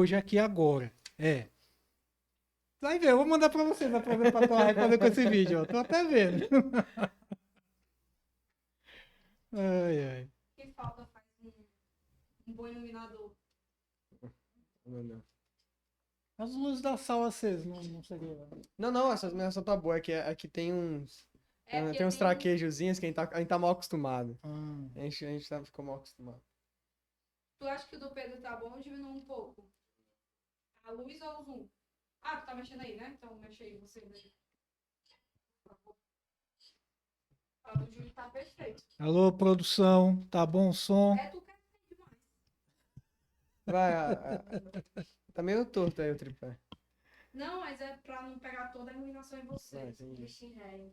hoje aqui agora. É. Vai ver, eu vou mandar pra vocês pra tu responder com esse vídeo, ó. Tô até vendo. Ai, ai. Que falta faz um bom iluminador. Não, não. As luzes da sala acesas, não seria. Não, essa mineração tá boa. Aqui tem uns. Porque Tem uns traquejozinhos que a gente tá mal acostumado. Ah, Ficou mal acostumado. Tu acha que o do Pedro tá bom ou diminui um pouco? A luz ou o zoom? Ah, tu tá mexendo aí, né? Então mexe aí você daí. Por favor. A do Júlio tá perfeito. alô, produção, tá bom o som? É tu que é demais. Vai, tá meio torto aí o tripé. Não, mas é pra não pegar toda a iluminação em você. Ah, entendi. Xirré.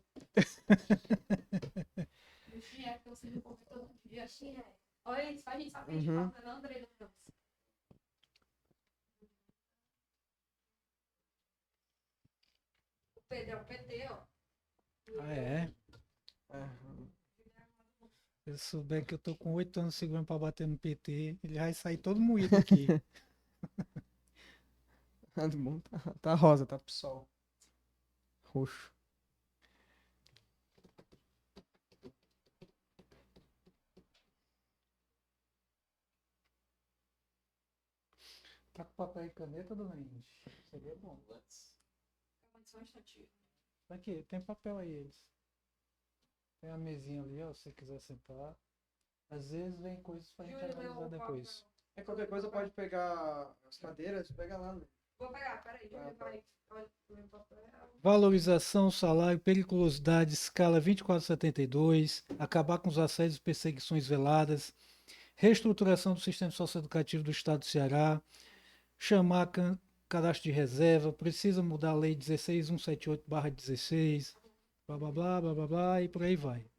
Do Xirré, que você me come todo dia. Xirré. Olha isso, a gente sabe que a gente Uhum. fala, não, André, não. O Pedro é o PT, ó. Ah, é? É. Se eu souber que eu tô com 8 anos segurando pra bater no PT, ele vai sair todo moído aqui. Tá bom, tá rosa, tá pro sol. Roxo. Tá com papel e caneta, dona Inês? Seria bom. Só um instantinho. Aqui, tem papel aí, eles. Tem a mesinha ali, ó, se você quiser sentar. Às vezes vem coisas pra gente Júlio, leu analisar o depois. papel. Qualquer coisa pode pegar as cadeiras, pega lá, né? Vou pegar, peraí, Júlio Ah, tá. vai. Olha o meu papel. Valorização, salário, periculosidade, escala 2472, acabar com os assédios e perseguições veladas, reestruturação do sistema socioeducativo do Estado do Ceará, chamar cadastro de reserva, precisa mudar a lei 16178/16, blá blá blá blá blá blá e por aí vai.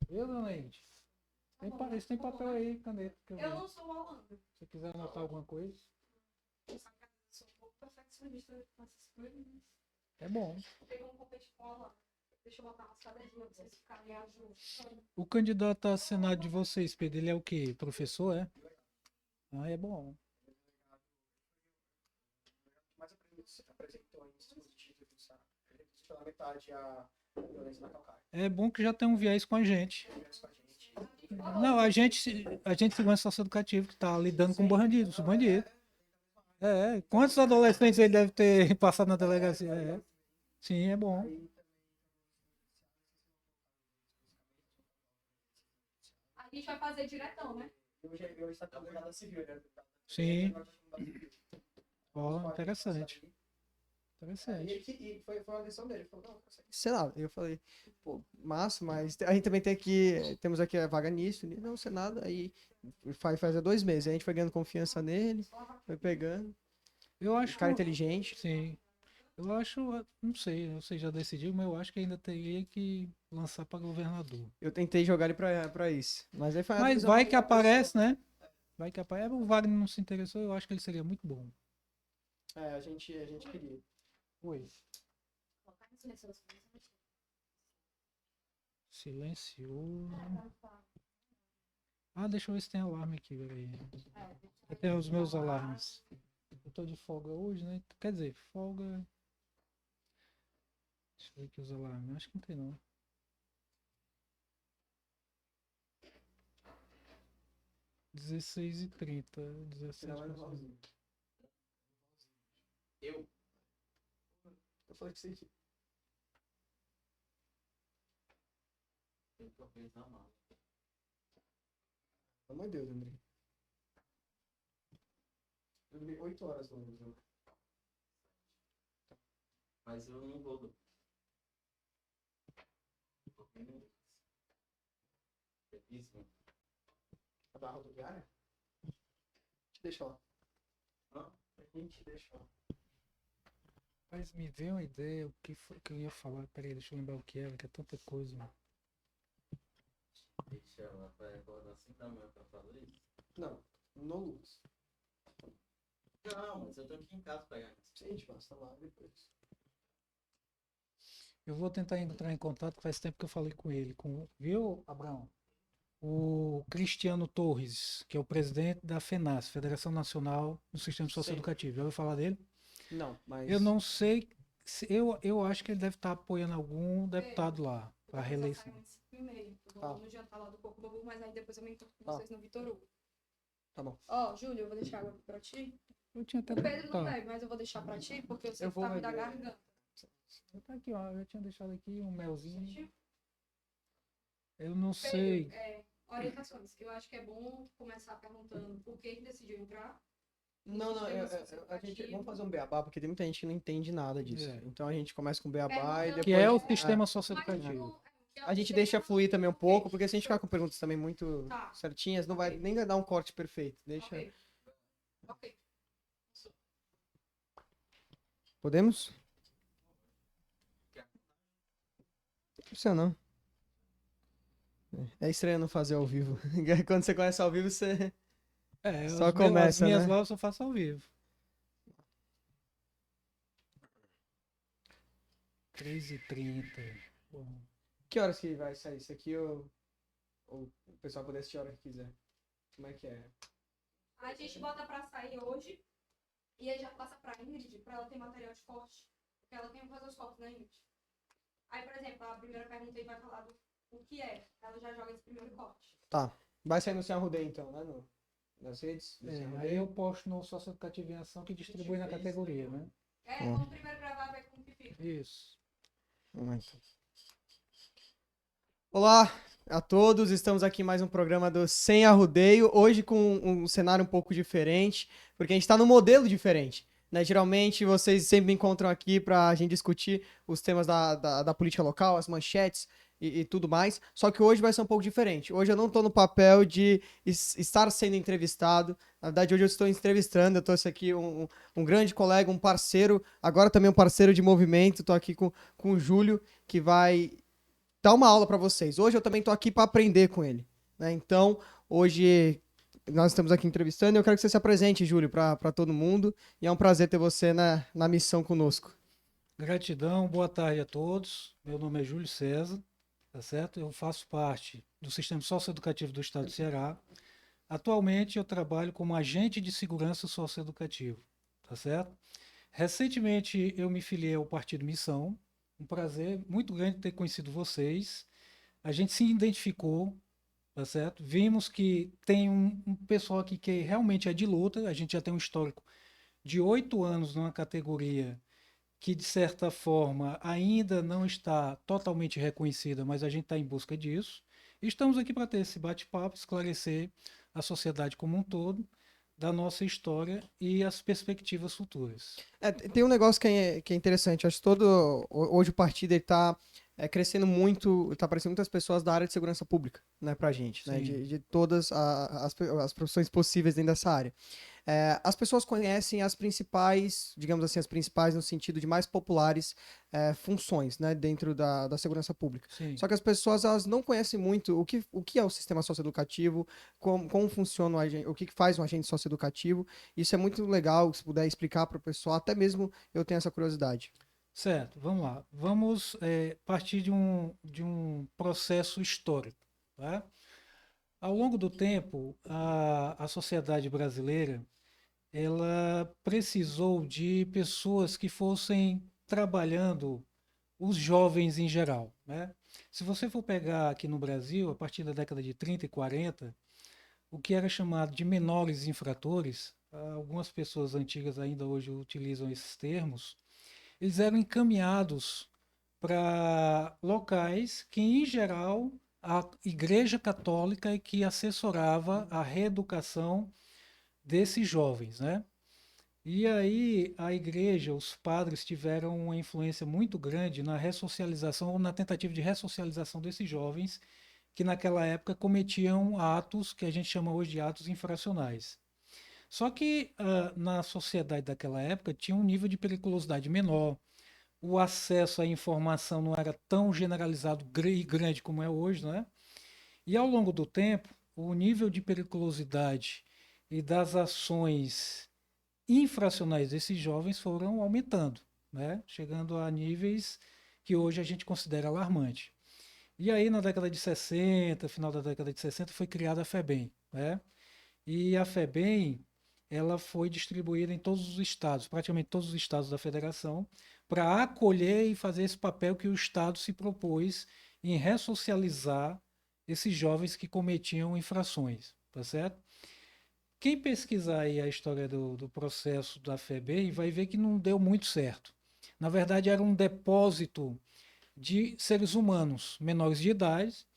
Viu, dona Ide? Tem papel aí, caneta. Que eu Eu vi. não sou Holanda. Se quiser anotar alguma coisa, Eu sou um pouco perfeccionista com essas coisas. é bom. Tem como competir com a Holanda. Deixa eu botar umas cadeirinhas pra vocês ficarem juntos. O candidato a Senado de vocês, Pedro, ele é o quê? Professor, é? Ah, é bom. Mas apresentou em dispositivo do Sara. Ele reduziu pela metade a violência na calcária. É bom que já tem um viés com a gente. Com a gente. Não, a gente segurança socioeducativa que tá lidando com bandidos, bandidos. Quantos adolescentes ele deve ter passado na delegacia? É. Sim, é bom. A gente vai fazer diretão, né? Hoje está com a delegada civil, né? Sim. Ó, interessante. Interessante. E foi uma decisão dele. Ele falou, não, Senado. Eu falei, pô, massa, mas a gente também temos aqui a vaga nisso, não, Senado, aí faz 2 meses. Aí a gente foi ganhando confiança nele, foi pegando. Eu acho. Cara inteligente. Sim. Eu acho, não sei, você já decidiu, mas eu acho que ainda teria que lançar para governador. Eu tentei jogar ele pra isso. Mas aí foi uma Mas decisão vai que que aparece, né? Vai que aparece. O Wagner não se interessou, eu acho que ele seria muito bom. a gente queria. Oi. Silenciou. Ah, deixa eu ver se tem alarme aqui, peraí. Tem os meus alarmes. Eu tô de folga hoje, né? Quer dizer, folga. Deixa eu ver aqui os alarmes. Acho que não tem não. (16h30). 17h. Eu falei que você aqui. Pelo amor de Deus, André. Eu dormi 8 horas no museu. Mas eu não vou. A da rodoviária? Te deixa lá. Hã? A gente deixa lá. Mas me veio uma ideia, o que foi que eu ia falar. Peraí, deixa eu lembrar o que era, que é tanta coisa. Mano. Deixa ela vai acordar 5 da manhã pra fazer isso. Não, no Lucas. Não, mas eu tô aqui em casa pegando isso. Sim, a gente passa lá depois. Eu vou tentar entrar em contato, que faz tempo que eu falei com ele. Viu, Abraão? o Cristiano Torres, que é o presidente da FENAS, Federação Nacional do Sistema Sim. Socioeducativo. Já ouviu falar dele? Não, mas. Eu não sei, eu acho que ele deve estar apoiando algum deputado lá para Eu vou reeleição. sair antes do e-mail. Eu Tá. vou no jantar lá do Coco Bambu, mas aí depois eu me encontro com Tá. vocês no Vitor Hugo. Tá bom. Ó, Júlio, eu vou deixar água aqui pra ti. Eu tinha até O Pedro não tá. bebe, mas eu vou deixar pra ti, porque eu sei Eu que vou tá ruim da beber. garganta. Tá aqui, ó. Eu tinha deixado aqui um melzinho. Certinho? Eu não sei. Pedro, orientações. Eu acho que é bom começar perguntando por que ele decidiu entrar. Não, vamos fazer um beabá, porque tem muita gente que não entende nada disso. É. Então a gente começa com beabá e Perguntando depois. Que é o É, sistema Mas socioeducativo. não- que é o A gente sistema- deixa fluir também um pouco, Ok, porque se a gente ficar com perguntas também muito Tá. certinhas, não vai nem dar um corte perfeito. Deixa. Ok. Ok. Podemos? Não precisa não. É estranho não fazer ao vivo. Quando você começa ao vivo, você. Só as começa, minhas né? lives eu faço ao vivo. 3h30. Bom, Que horas que vai sair isso aqui ou o pessoal poder assistir a hora que quiser? Como é que é? A gente bota pra sair hoje e aí já passa pra Ingrid, pra ela ter material de corte. Porque ela tem que fazer os cortes na Ingrid. Aí, por exemplo, a primeira pergunta aí vai falar do o que é. Ela já joga esse primeiro corte. Tá. Vai sair no Sem Arrudei então, né? Nas redes? do Sem Arrudei? aí eu posto no Sócio Educativo em Ação que distribui na categoria, né? Vamos primeiro gravar, ver como que fica. Isso. Vamos lá, então. Olá a todos, estamos aqui em mais um programa do Sem Arrudeio, hoje com um cenário um pouco diferente, porque a gente está num modelo diferente, né? Geralmente vocês sempre me encontram aqui para a gente discutir os temas da política local, as manchetes e tudo mais, só que hoje vai ser um pouco diferente. Hoje eu não estou no papel de estar sendo entrevistado, na verdade hoje eu estou entrevistando, eu trouxe aqui um grande colega, um parceiro, agora também um parceiro de movimento, estou aqui com o Júlio, que vai dar uma aula para vocês. Hoje eu também estou aqui para aprender com ele, né? Então, hoje nós estamos aqui entrevistando e eu quero que você se apresente, Júlio, para todo mundo. E é um prazer ter você na missão conosco. Gratidão, boa tarde a todos. Meu nome é Júlio César, tá certo? Eu faço parte do Sistema Socioeducativo do Estado do Ceará. Atualmente eu trabalho como agente de segurança socioeducativo, tá certo? Recentemente eu me filiei ao Partido Missão. Um prazer muito grande ter conhecido vocês. A gente se identificou, tá certo? Vimos que tem um pessoal aqui que realmente é de luta. A gente já tem um histórico de 8 anos numa categoria que, de certa forma, ainda não está totalmente reconhecida, mas a gente está em busca disso. E estamos aqui para ter esse bate-papo, esclarecer a sociedade como um todo da nossa história e as perspectivas futuras. Tem um negócio que é interessante. Acho que hoje o partido está crescendo muito, está aparecendo muitas pessoas da área de segurança pública, né, pra gente, né, Sim. de todas as profissões possíveis dentro dessa área. As pessoas conhecem as principais, digamos assim, as principais no sentido de mais populares funções, né, dentro da segurança pública. Sim. Só que as pessoas elas não conhecem muito o que é o sistema socioeducativo, como funciona o que faz um agente socioeducativo. Isso é muito legal, se puder explicar para o pessoal, até mesmo eu tenho essa curiosidade. Certo, vamos lá. Vamos partir de um processo histórico. Tá? Ao longo do tempo, a sociedade brasileira ela precisou de pessoas que fossem trabalhando os jovens em geral, né? Se você for pegar aqui no Brasil, a partir da década de 30 e 40, o que era chamado de menores infratores, algumas pessoas antigas ainda hoje utilizam esses termos, eles eram encaminhados para locais que, em geral, a Igreja Católica é que assessorava a reeducação desses jovens, né? E aí a igreja, os padres tiveram uma influência muito grande na ressocialização ou na tentativa de ressocialização desses jovens que naquela época cometiam atos que a gente chama hoje de atos infracionais. Só que na sociedade daquela época tinha um nível de periculosidade menor, o acesso à informação não era tão generalizado e grande como é hoje, né? E ao longo do tempo, o nível de periculosidade e das ações infracionais desses jovens foram aumentando, né? Chegando a níveis que hoje a gente considera alarmante. E aí, na década de 60, final da década de 60, foi criada a FEBEM, né? E a FEBEM, ela foi distribuída em todos os estados, praticamente todos os estados da federação, para acolher e fazer esse papel que o Estado se propôs em ressocializar esses jovens que cometiam infrações, tá certo? Quem pesquisar aí a história do processo da FEBEM vai ver que não deu muito certo. Na verdade, era um depósito de seres humanos menores de idade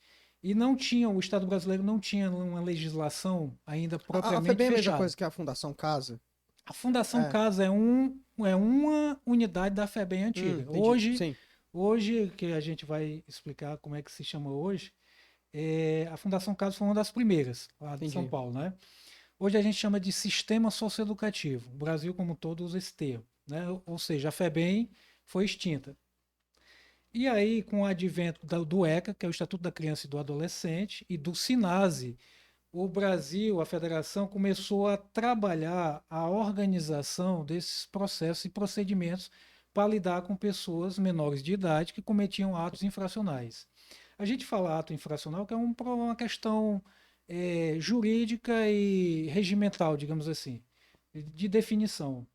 e não tinha, o Estado brasileiro não tinha uma legislação ainda A propriamente FEBEM é a mesma fechada. coisa que a Fundação Casa? A Fundação É. Casa é uma unidade da FEBEM antiga. Entendi. Sim. Hoje, que a gente vai explicar como é que se chama hoje, a Fundação Casa foi uma das primeiras, lá de São Entendi. Paulo, né? Hoje a gente chama de sistema socioeducativo. O Brasil, como um todo, usa esse termo, né? Ou seja, a FEBEM foi extinta. E aí, com o advento do ECA, que é o Estatuto da Criança e do Adolescente, e do SINASE, o Brasil, a federação, começou a trabalhar a organização desses processos e procedimentos para lidar com pessoas menores de idade que cometiam atos infracionais. A gente fala ato infracional, que é uma questão jurídica e regimental, digamos assim, de definição.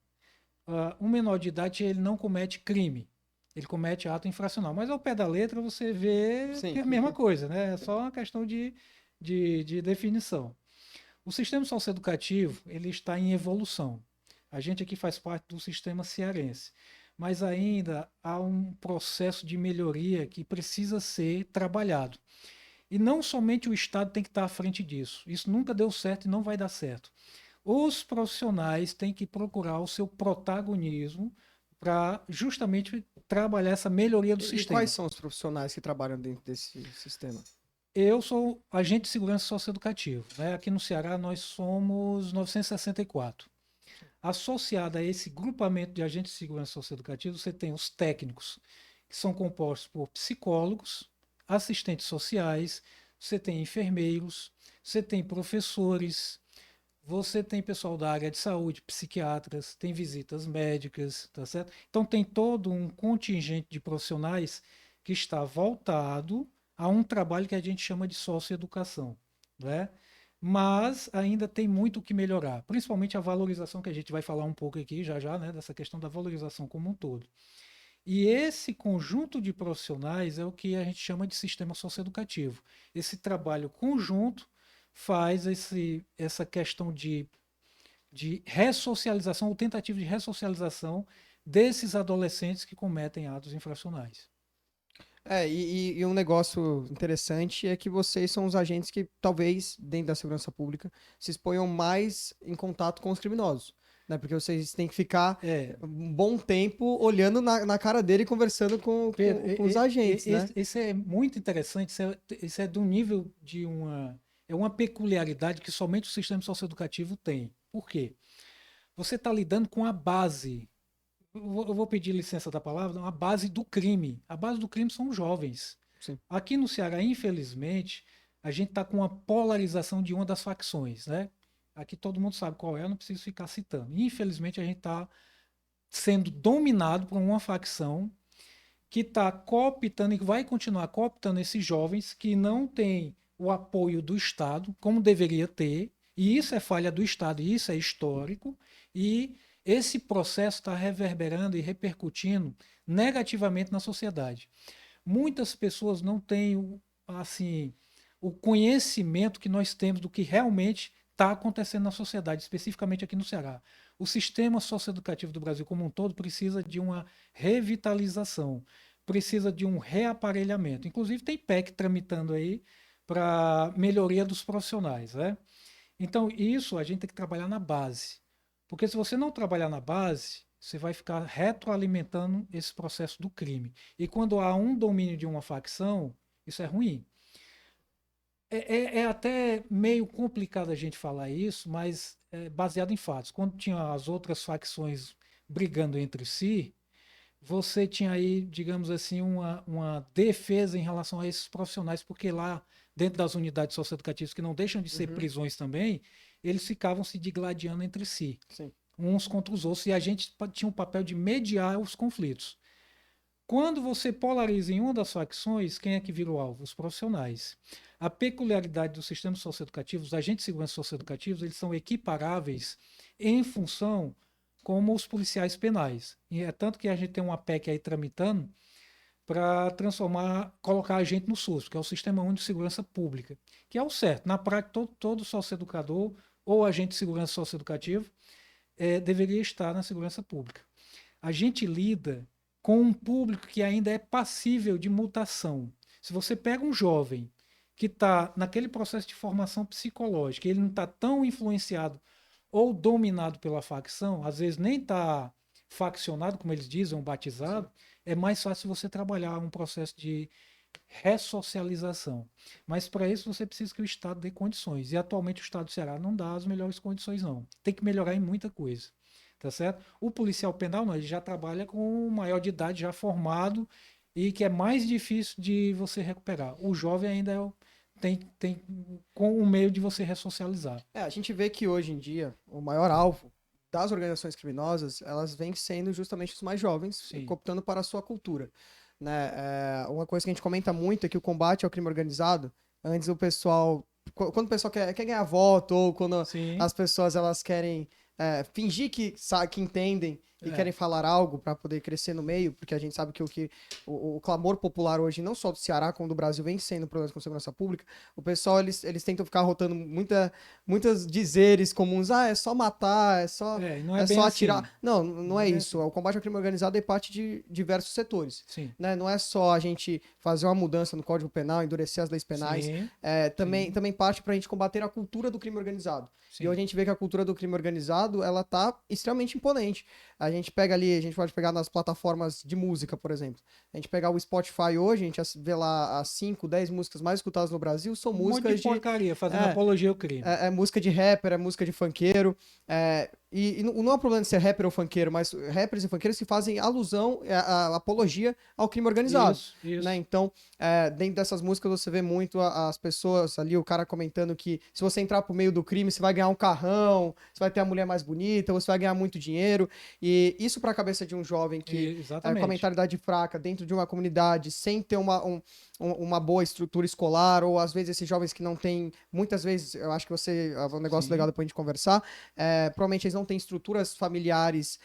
Um menor de idade ele não comete crime, ele comete ato infracional. Mas ao pé da letra você vê que Sim. é a mesma coisa, né? É só uma questão de definição. O sistema socioeducativo ele está em evolução. A gente aqui faz parte do sistema cearense, mas ainda há um processo de melhoria que precisa ser trabalhado. E não somente o Estado tem que estar à frente disso. Isso nunca deu certo e não vai dar certo. Os profissionais têm que procurar o seu protagonismo para justamente trabalhar essa melhoria do E quais sistema. são os profissionais que trabalham dentro desse sistema? Eu sou agente de segurança socioeducativo, né? Aqui no Ceará nós somos 964. Associado a esse grupamento de agentes de segurança socioeducativa, você tem os técnicos, que são compostos por psicólogos, assistentes sociais, você tem enfermeiros, você tem professores, você tem pessoal da área de saúde, psiquiatras, tem visitas médicas, tá certo? Então tem todo um contingente de profissionais que está voltado a um trabalho que a gente chama de socioeducação, né? Mas ainda tem muito o que melhorar, principalmente a valorização que a gente vai falar um pouco aqui já já, né, dessa questão da valorização como um todo. E esse conjunto de profissionais é o que a gente chama de sistema socioeducativo. Esse trabalho conjunto faz essa questão de ressocialização, ou tentativa de ressocialização desses adolescentes que cometem atos infracionais. E um negócio interessante é que vocês são os agentes que, talvez, dentro da segurança pública, se exponham mais em contato com os criminosos. Né? Porque vocês têm que ficar É, um bom tempo olhando na cara dele e conversando Pedro, com os agentes, né? esse é muito interessante, isso é do nível de uma peculiaridade que somente o sistema socioeducativo tem. Por quê? Você está lidando com a base. Eu vou pedir licença da palavra, a base do crime. A base do crime são os jovens. Sim. Aqui no Ceará, infelizmente, a gente está com a polarização de uma das facções, né? Aqui todo mundo sabe qual é, eu não preciso ficar citando. Infelizmente, a gente está sendo dominado por uma facção que está cooptando e vai continuar cooptando esses jovens que não têm o apoio do Estado, como deveria ter, e isso é falha do Estado, e isso é histórico, e esse processo está reverberando e repercutindo negativamente na sociedade. Muitas pessoas não têm assim, o conhecimento que nós temos do que realmente está acontecendo na sociedade, especificamente aqui no Ceará. O sistema socioeducativo do Brasil como um todo precisa de uma revitalização, precisa de um reaparelhamento. Inclusive tem PEC tramitando aí para melhoria dos profissionais, né? Então isso a gente tem que trabalhar na base, porque se você não trabalhar na base, você vai ficar retroalimentando esse processo do crime. E quando há um domínio de uma facção, isso é ruim. É até meio complicado a gente falar isso, mas é baseado em fatos. Quando tinha as outras facções brigando entre si, você tinha aí, digamos assim, uma defesa em relação a esses profissionais, porque lá, dentro das unidades socioeducativas, que não deixam de ser Uhum. prisões também, eles ficavam se digladiando entre si, Sim. uns contra os outros, e a gente tinha o papel de mediar os conflitos. Quando você polariza em uma das facções, quem é que vira o alvo? Os profissionais. A peculiaridade do sistema socioeducativo, os agentes de segurança socioeducativos, eles são equiparáveis em função como os policiais penais. E é tanto que a gente tem uma PEC aí tramitando para transformar, colocar a gente no SUS, que é o Sistema Único de Segurança Pública, que é o certo. Na prática, todo socioeducador ou agente de segurança socioeducativo deveria estar na segurança pública. A gente lida com um público que ainda é passível de mutação. Se você pega um jovem que está naquele processo de formação psicológica, ele não está tão influenciado ou dominado pela facção, às vezes nem está faccionado, como eles dizem, ou batizado, é mais fácil você trabalhar um processo de ressocialização. Mas para isso você precisa que o Estado dê condições. E atualmente o Estado do Ceará não dá as melhores condições, não. Tem que melhorar em muita coisa. Tá certo? O policial penal não, ele já trabalha com um maior de idade, já formado, e que é mais difícil de você recuperar. O jovem ainda tem com o meio de você ressocializar. A gente vê que hoje em dia o maior alvo das organizações criminosas, elas vêm sendo justamente os mais jovens, Sim. cooptando para a sua cultura. Né? Uma coisa que a gente comenta muito é que o combate ao crime organizado, antes o pessoal, quando o pessoal quer ganhar voto, ou quando Sim. as pessoas elas querem fingir que entendem e querem falar algo para poder crescer no meio, porque a gente sabe que o clamor popular hoje, não só do Ceará, como do Brasil, vem sendo problemas com segurança pública. O pessoal, eles tentam ficar rotando muitas dizeres comuns. É só matar, não é bem só assim. atirar. Não é bem isso. assim. O combate ao crime organizado é parte de diversos setores. Sim. Né? Não é só a gente fazer uma mudança no Código Penal, endurecer as leis penais. Sim. Também parte para a gente combater a cultura do crime organizado. Sim. E hoje a gente vê que a cultura do crime organizado, ela tá extremamente imponente. A gente pega ali, a gente pode pegar nas plataformas de música, por exemplo. A gente pegar o Spotify hoje, a gente vê lá as 5, 10 músicas mais escutadas no Brasil, são músicas monte de porcaria, fazendo apologia ao crime. É música de rapper, é música de funkeiro. E não é um problema de ser rapper ou funkeiro, mas rappers e funkeiros que fazem alusão, a apologia ao crime organizado. Isso. Né? Então, dentro dessas músicas você vê muito as pessoas ali, o cara comentando que se você entrar pro meio do crime, você vai ganhar um carrão, você vai ter a mulher mais bonita, você vai ganhar muito dinheiro. E isso pra cabeça de um jovem que com a mentalidade fraca, dentro de uma comunidade, sem ter uma boa estrutura escolar, ou às vezes esses jovens que não têm, muitas vezes, eu acho que é um negócio legal depois a gente conversar, provavelmente eles não têm estruturas familiares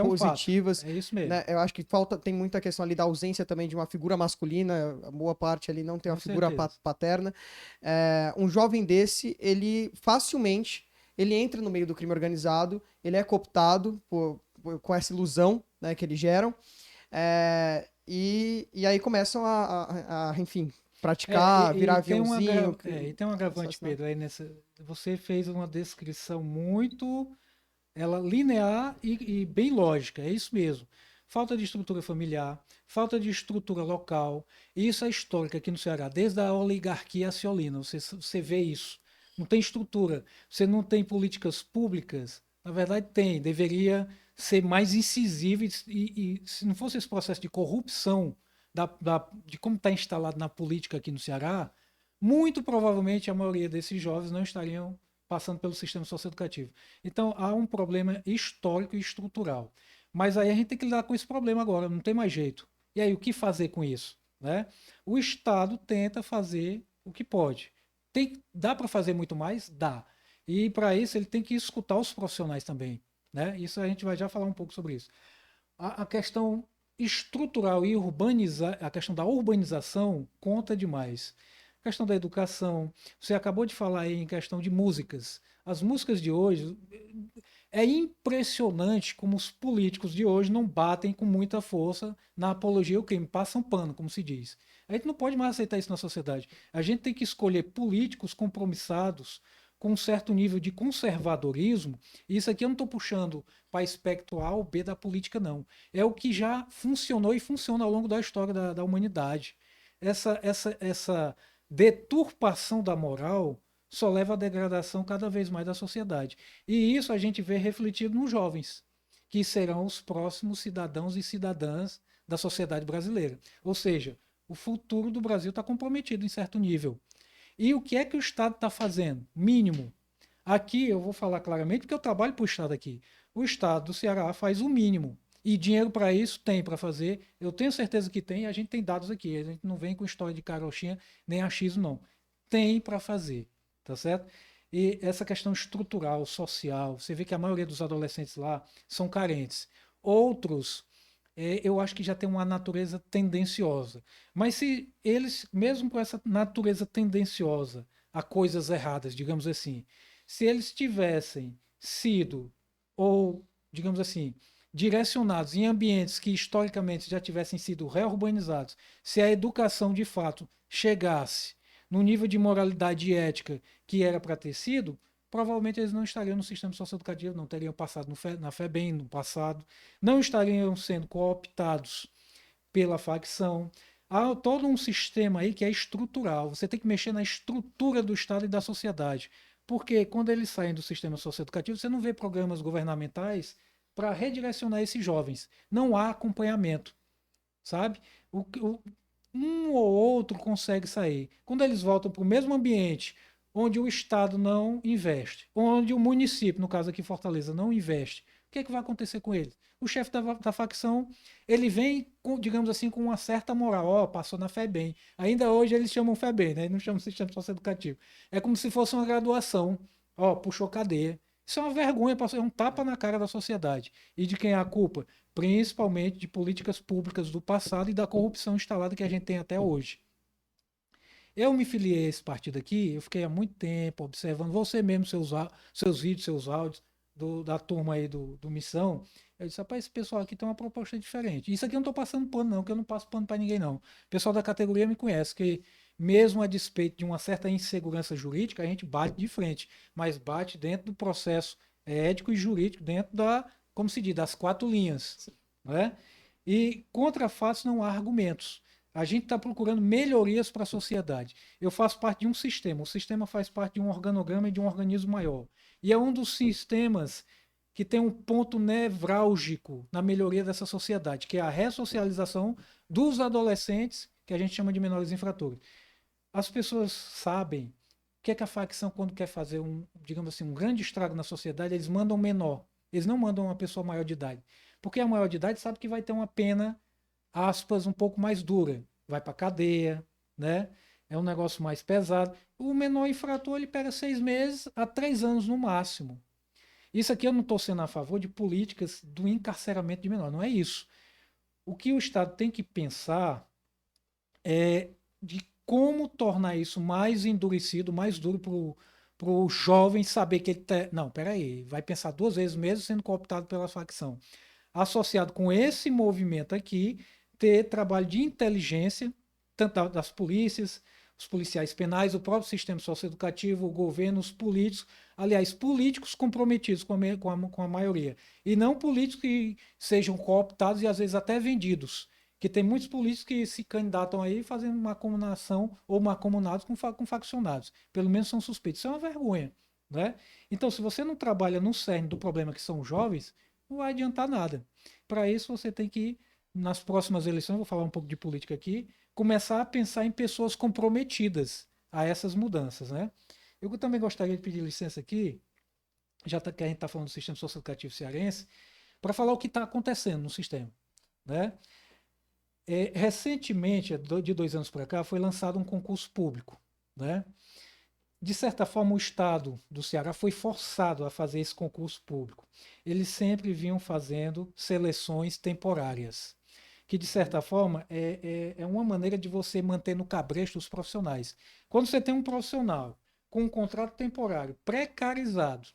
positivas. É isso mesmo. Né? Eu acho que tem muita questão ali da ausência também de uma figura masculina, a boa parte ali não tem uma figura paterna. Um jovem desse, ele facilmente, ele entra no meio do crime organizado, ele é cooptado com essa ilusão, né, que eles geram, e aí começam enfim, praticar, virar aviãozinho. E tem um agravante, Pedro, aí você fez uma descrição muito linear e bem lógica, é isso mesmo. Falta de estrutura familiar, falta de estrutura local, e isso é histórico aqui no Ceará, desde a oligarquia aciolina, você vê isso. Não tem estrutura, você não tem políticas públicas, na verdade deveria ser mais incisivo, e se não fosse esse processo de corrupção de como está instalado na política aqui no Ceará, muito provavelmente a maioria desses jovens não estariam passando pelo sistema socioeducativo. Então há um problema histórico e estrutural. Mas aí a gente tem que lidar com esse problema agora, não tem mais jeito. E aí o que fazer com isso? Né? O Estado tenta fazer o que pode. Dá para fazer muito mais? Dá. E para isso ele tem que escutar os profissionais também. Né? Isso a gente vai já falar um pouco sobre isso. A questão estrutural e a questão da urbanização conta demais. A questão da educação, você acabou de falar aí em questão de músicas. As músicas de hoje, é impressionante como os políticos de hoje não batem com muita força na apologia ao crime, passam pano, como se diz. A gente não pode mais aceitar isso na sociedade. A gente tem que escolher políticos compromissados com um certo nível de conservadorismo. E isso aqui eu não estou puxando para espectro A ou B da política, não. É o que já funcionou e funciona ao longo da história da humanidade. Essa deturpação da moral só leva à degradação cada vez mais da sociedade. E isso a gente vê refletido nos jovens, que serão os próximos cidadãos e cidadãs da sociedade brasileira. Ou seja, o futuro do Brasil está comprometido em certo nível. E o que é que o Estado está fazendo? Mínimo. Aqui eu vou falar claramente porque eu trabalho para o Estado aqui. O Estado do Ceará faz o mínimo, E dinheiro para isso tem para fazer. Eu tenho certeza que tem, a gente tem dados aqui. A gente não vem com história de carochinha nem achismo, não. Tem para fazer, tá certo? E essa questão estrutural, social, você vê que a maioria dos adolescentes lá são carentes. Outros, eu acho que já tem uma natureza tendenciosa. Mas se eles, mesmo com essa natureza tendenciosa a coisas erradas, digamos assim, se eles tivessem sido, ou, digamos assim, direcionados em ambientes que historicamente já tivessem sido reurbanizados, se a educação de fato chegasse no nível de moralidade e ética que era para ter sido, provavelmente eles não estariam no sistema socioeducativo, não teriam passado na FEBEM no passado, não estariam sendo cooptados pela facção. Há todo um sistema aí que é estrutural. Você tem que mexer na estrutura do Estado e da sociedade. Porque quando eles saem do sistema socioeducativo, você não vê programas governamentais para redirecionar esses jovens. Não há acompanhamento, sabe? Um ou outro consegue sair. Quando eles voltam para o mesmo ambiente onde o Estado não investe, onde o município, no caso aqui Fortaleza, não investe, o que é que vai acontecer com eles? O chefe da facção, ele vem, digamos assim, com uma certa moral. Ó, passou na FEBEM. Ainda hoje eles chamam FEBEM, né? Eles não chamam sistema socioeducativo. É como se fosse uma graduação. Ó, puxou cadeia. Isso é uma vergonha, é um tapa na cara da sociedade. E de quem é a culpa? Principalmente de políticas públicas do passado e da corrupção instalada que a gente tem até hoje. Eu me filiei a esse partido aqui, eu fiquei há muito tempo observando você mesmo, seus vídeos, seus áudios da turma aí do Missão. Eu disse, rapaz, esse pessoal aqui tem uma proposta diferente. Isso aqui eu não estou passando pano, não, que eu não passo pano para ninguém, não. O pessoal da categoria me conhece, que mesmo a despeito de uma certa insegurança jurídica, a gente bate de frente, mas bate dentro do processo ético e jurídico, dentro como se diz, das quatro linhas. Né? E contra fatos não há argumentos. A gente está procurando melhorias para a sociedade. Eu faço parte de um sistema, o sistema faz parte de um organograma e de um organismo maior. E é um dos sistemas que tem um ponto nevrálgico na melhoria dessa sociedade, que é a ressocialização dos adolescentes, que a gente chama de menores infratores. As pessoas sabem que é que a facção, quando quer fazer digamos assim, um grande estrago na sociedade, eles mandam menor. Eles não mandam uma pessoa maior de idade. Porque a maior de idade sabe que vai ter uma pena, aspas, um pouco mais dura. Vai para cadeia, né? É um negócio mais pesado. O menor infrator, ele pega 6 meses a 3 anos no máximo. Isso aqui eu não estou sendo a favor de políticas do encarceramento de menor, não é isso. O que o Estado tem que pensar é de como tornar isso mais endurecido, mais duro para o jovem saber que ele tá. Não, peraí, vai pensar duas vezes mesmo sendo cooptado pela facção. Associado com esse movimento aqui, ter trabalho de inteligência, tanto das polícias, os policiais penais, o próprio sistema socioeducativo, o governo, os políticos, aliás, políticos comprometidos com a maioria, e não políticos que sejam cooptados e às vezes até vendidos, que tem muitos políticos que se candidatam aí fazendo uma comunação ou mancomunados com faccionados, pelo menos são suspeitos, isso é uma vergonha, né? Então, se você não trabalha no cerne do problema que são os jovens, não vai adiantar nada. Para isso, você tem que, nas próximas eleições, vou falar um pouco de política aqui, começar a pensar em pessoas comprometidas a essas mudanças, né? Eu também gostaria de pedir licença aqui, que a gente está falando do sistema socioeducativo cearense, para falar o que está acontecendo no sistema, né? Recentemente, de 2 anos para cá, foi lançado um concurso público, né? De certa forma, o Estado do Ceará foi forçado a fazer esse concurso público. Eles sempre vinham fazendo seleções temporárias, que de certa forma é uma maneira de você manter no cabresto os profissionais. Quando você tem um profissional com um contrato temporário precarizado,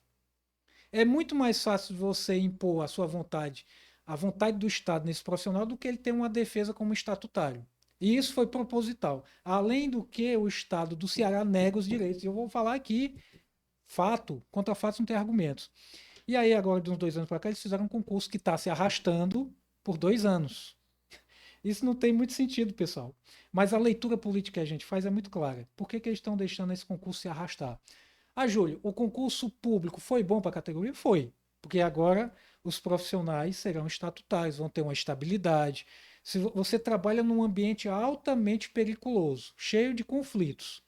é muito mais fácil você impor a sua vontade, a vontade do Estado nesse profissional, do que ele ter uma defesa como estatutário. E isso foi proposital. Além do que o Estado do Ceará nega os direitos. Eu vou falar aqui, fato, contra fatos não tem argumentos. E aí, agora, de uns 2 anos para cá, eles fizeram um concurso que está se arrastando por 2 anos. Isso não tem muito sentido, pessoal. Mas a leitura política que a gente faz é muito clara. Por que eles estão deixando esse concurso se arrastar? Ah, Júlio, o concurso público foi bom para a categoria? Foi. Porque agora os profissionais serão estatutários, vão ter uma estabilidade. Se você trabalha num ambiente altamente periculoso, cheio de conflitos,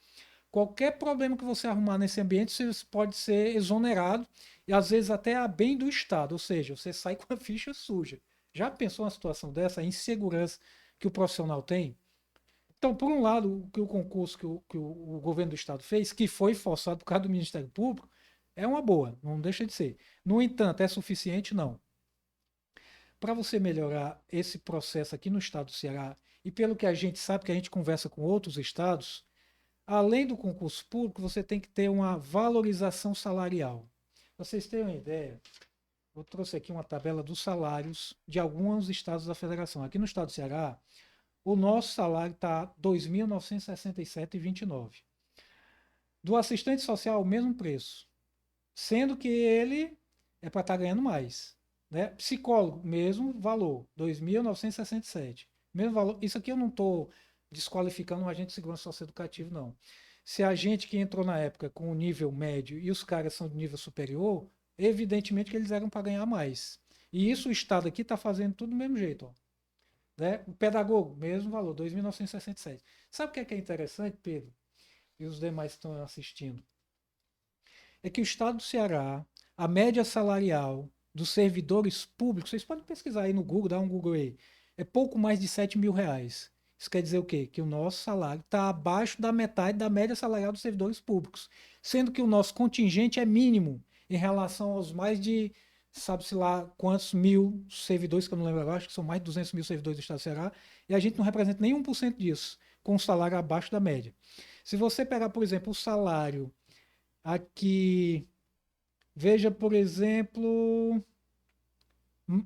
qualquer problema que você arrumar nesse ambiente, você pode ser exonerado e às vezes até a bem do Estado, ou seja, você sai com a ficha suja. Já pensou uma situação dessa, a insegurança que o profissional tem? Então, por um lado, o concurso que o governo do estado fez, que foi forçado por causa do Ministério Público, é uma boa, não deixa de ser. No entanto, é suficiente? Não. Para você melhorar esse processo aqui no estado do Ceará, e pelo que a gente sabe, que a gente conversa com outros estados, além do concurso público, você tem que ter uma valorização salarial. Pra vocês terem uma ideia, eu trouxe aqui uma tabela dos salários de alguns estados da federação. Aqui no estado do Ceará, o nosso salário está R$ 2.967,29. Do assistente social, o mesmo preço, sendo que ele é para estar ganhando mais. Né? Psicólogo, mesmo valor, 2.967. Mesmo valor. Isso aqui eu não estou desqualificando um agente de segurança socioeducativa, não. Se a gente que entrou na época com o nível médio e os caras são de nível superior, evidentemente que eles eram para ganhar mais. E isso o Estado aqui está fazendo tudo do mesmo jeito. Ó. Né? O pedagogo, mesmo valor, 2.967. Sabe o que é interessante, Pedro? E os demais que estão assistindo? É que o Estado do Ceará, a média salarial dos servidores públicos, vocês podem pesquisar aí no Google, dar um Google aí, é pouco mais de R$ 7.000. Isso quer dizer o quê? Que o nosso salário está abaixo da metade da média salarial dos servidores públicos, sendo que o nosso contingente é mínimo em relação aos mais de, sabe-se lá quantos mil servidores, que eu não lembro agora, acho que são mais de 200 mil servidores do Estado do Ceará, e a gente não representa nem 1% disso, com um salário abaixo da média. Se você pegar, por exemplo, o salário aqui, veja, por exemplo,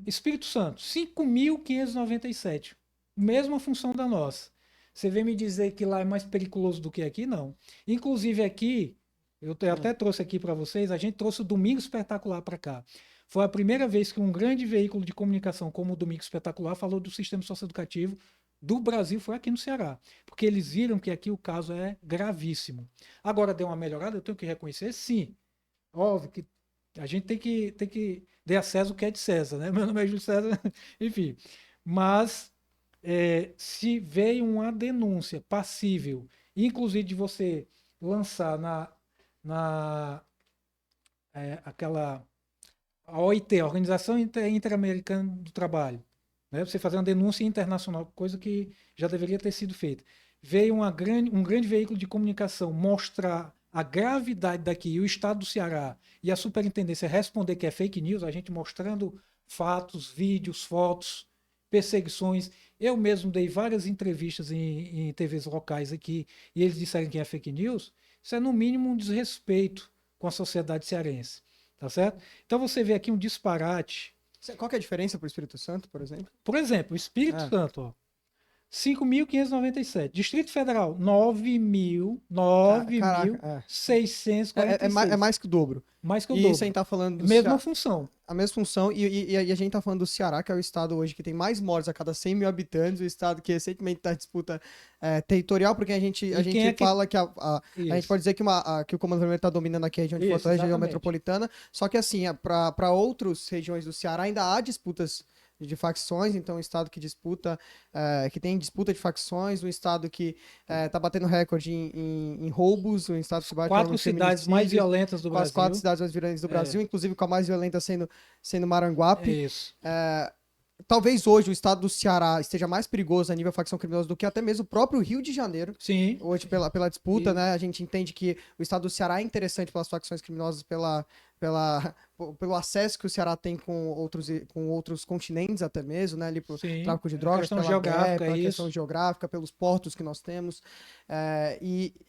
Espírito Santo, 5.597. Mesma função da nossa. Você vem me dizer que lá é mais periculoso do que aqui? Não. Inclusive aqui, eu até trouxe aqui para vocês, a gente trouxe o Domingo Espetacular para cá. Foi a primeira vez que um grande veículo de comunicação como o Domingo Espetacular falou do sistema socioeducativo do Brasil, foi aqui no Ceará. Porque eles viram que aqui o caso é gravíssimo. Agora deu uma melhorada, eu tenho que reconhecer, sim. Óbvio que a gente tem que dar a César o que é de César, né? Meu nome é Júlio César, enfim. Mas se veio uma denúncia passível, inclusive de você lançar na aquela a OIT, a Organização Interamericana do Trabalho, né? Você fazer uma denúncia internacional, coisa que já deveria ter sido feita. Veio um grande veículo de comunicação mostrar a gravidade daqui, e o Estado do Ceará e a superintendência responder que é fake news, a gente mostrando fatos, vídeos, fotos, perseguições. Eu mesmo dei várias entrevistas em TVs locais aqui e eles disseram que é fake news. Isso é, no mínimo, um desrespeito com a sociedade cearense. Tá certo? Então você vê aqui um disparate. Qual que é a diferença para o Espírito Santo, por exemplo? Por exemplo, o Espírito Santo, ó, 5.597. Distrito Federal, 9.646. É mais que o dobro. Mais que o E dobro. isso a gente tá falando do Mesma função. A mesma função, e a gente tá falando do Ceará, que é o estado hoje que tem mais mortes a cada 100 mil habitantes, o estado que recentemente está em disputa territorial, porque a gente fala que a gente pode dizer que o Comando Vermelho está dominando aqui a região de Fortaleza, a região metropolitana, só que assim, para outras regiões do Ceará ainda há disputas de facções, então um estado que disputa, que tem disputa de facções, um estado que tá batendo recorde em roubos, um estado que bate 4 cidades mais violentas do Brasil. As 4 cidades mais violentas do Brasil, inclusive com a mais violenta sendo Maranguape. Isso. Talvez hoje o estado do Ceará esteja mais perigoso a nível facção criminosa do que até mesmo o próprio Rio de Janeiro. Sim. Hoje, pela disputa, né? A gente entende que o estado do Ceará é interessante pelas facções criminosas, pelo acesso que o Ceará tem com outros continentes até mesmo, né? Ali pro tráfico de drogas, questão geográfica, pela questão geográfica, pelos portos que nós temos.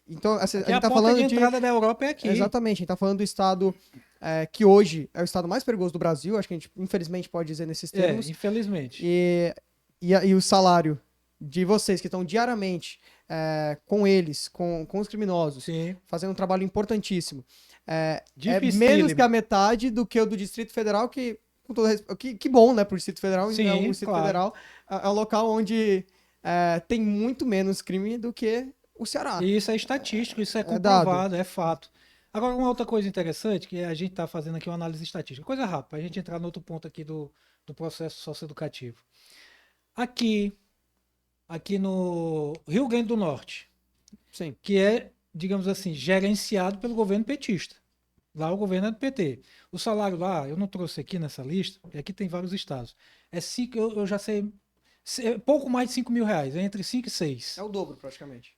Então, assim, a gente tá falando de entrada da Europa é aqui. Exatamente, a gente tá falando do estado que hoje é o estado mais perigoso do Brasil, acho que a gente infelizmente pode dizer nesses termos. Infelizmente. E o salário de vocês que estão diariamente com eles, com os criminosos, fazendo um trabalho importantíssimo, é menos que a metade do que o do Distrito Federal, que bom, né, pro Distrito Federal. Sim, o Distrito Federal é um local onde tem muito menos crime do que o Ceará. E isso é estatístico, isso é comprovado, é fato. Agora, uma outra coisa interessante, que a gente está fazendo aqui uma análise estatística, coisa rápida, para a gente entrar no outro ponto aqui do processo socioeducativo. Aqui no Rio Grande do Norte, sim, que é, digamos assim, gerenciado pelo governo petista, Lá o governo é do PT. O salário lá, eu não trouxe aqui nessa lista, porque aqui tem vários estados. Eu já sei, pouco mais de 5 mil reais, é entre 5 e 6. É o dobro, praticamente.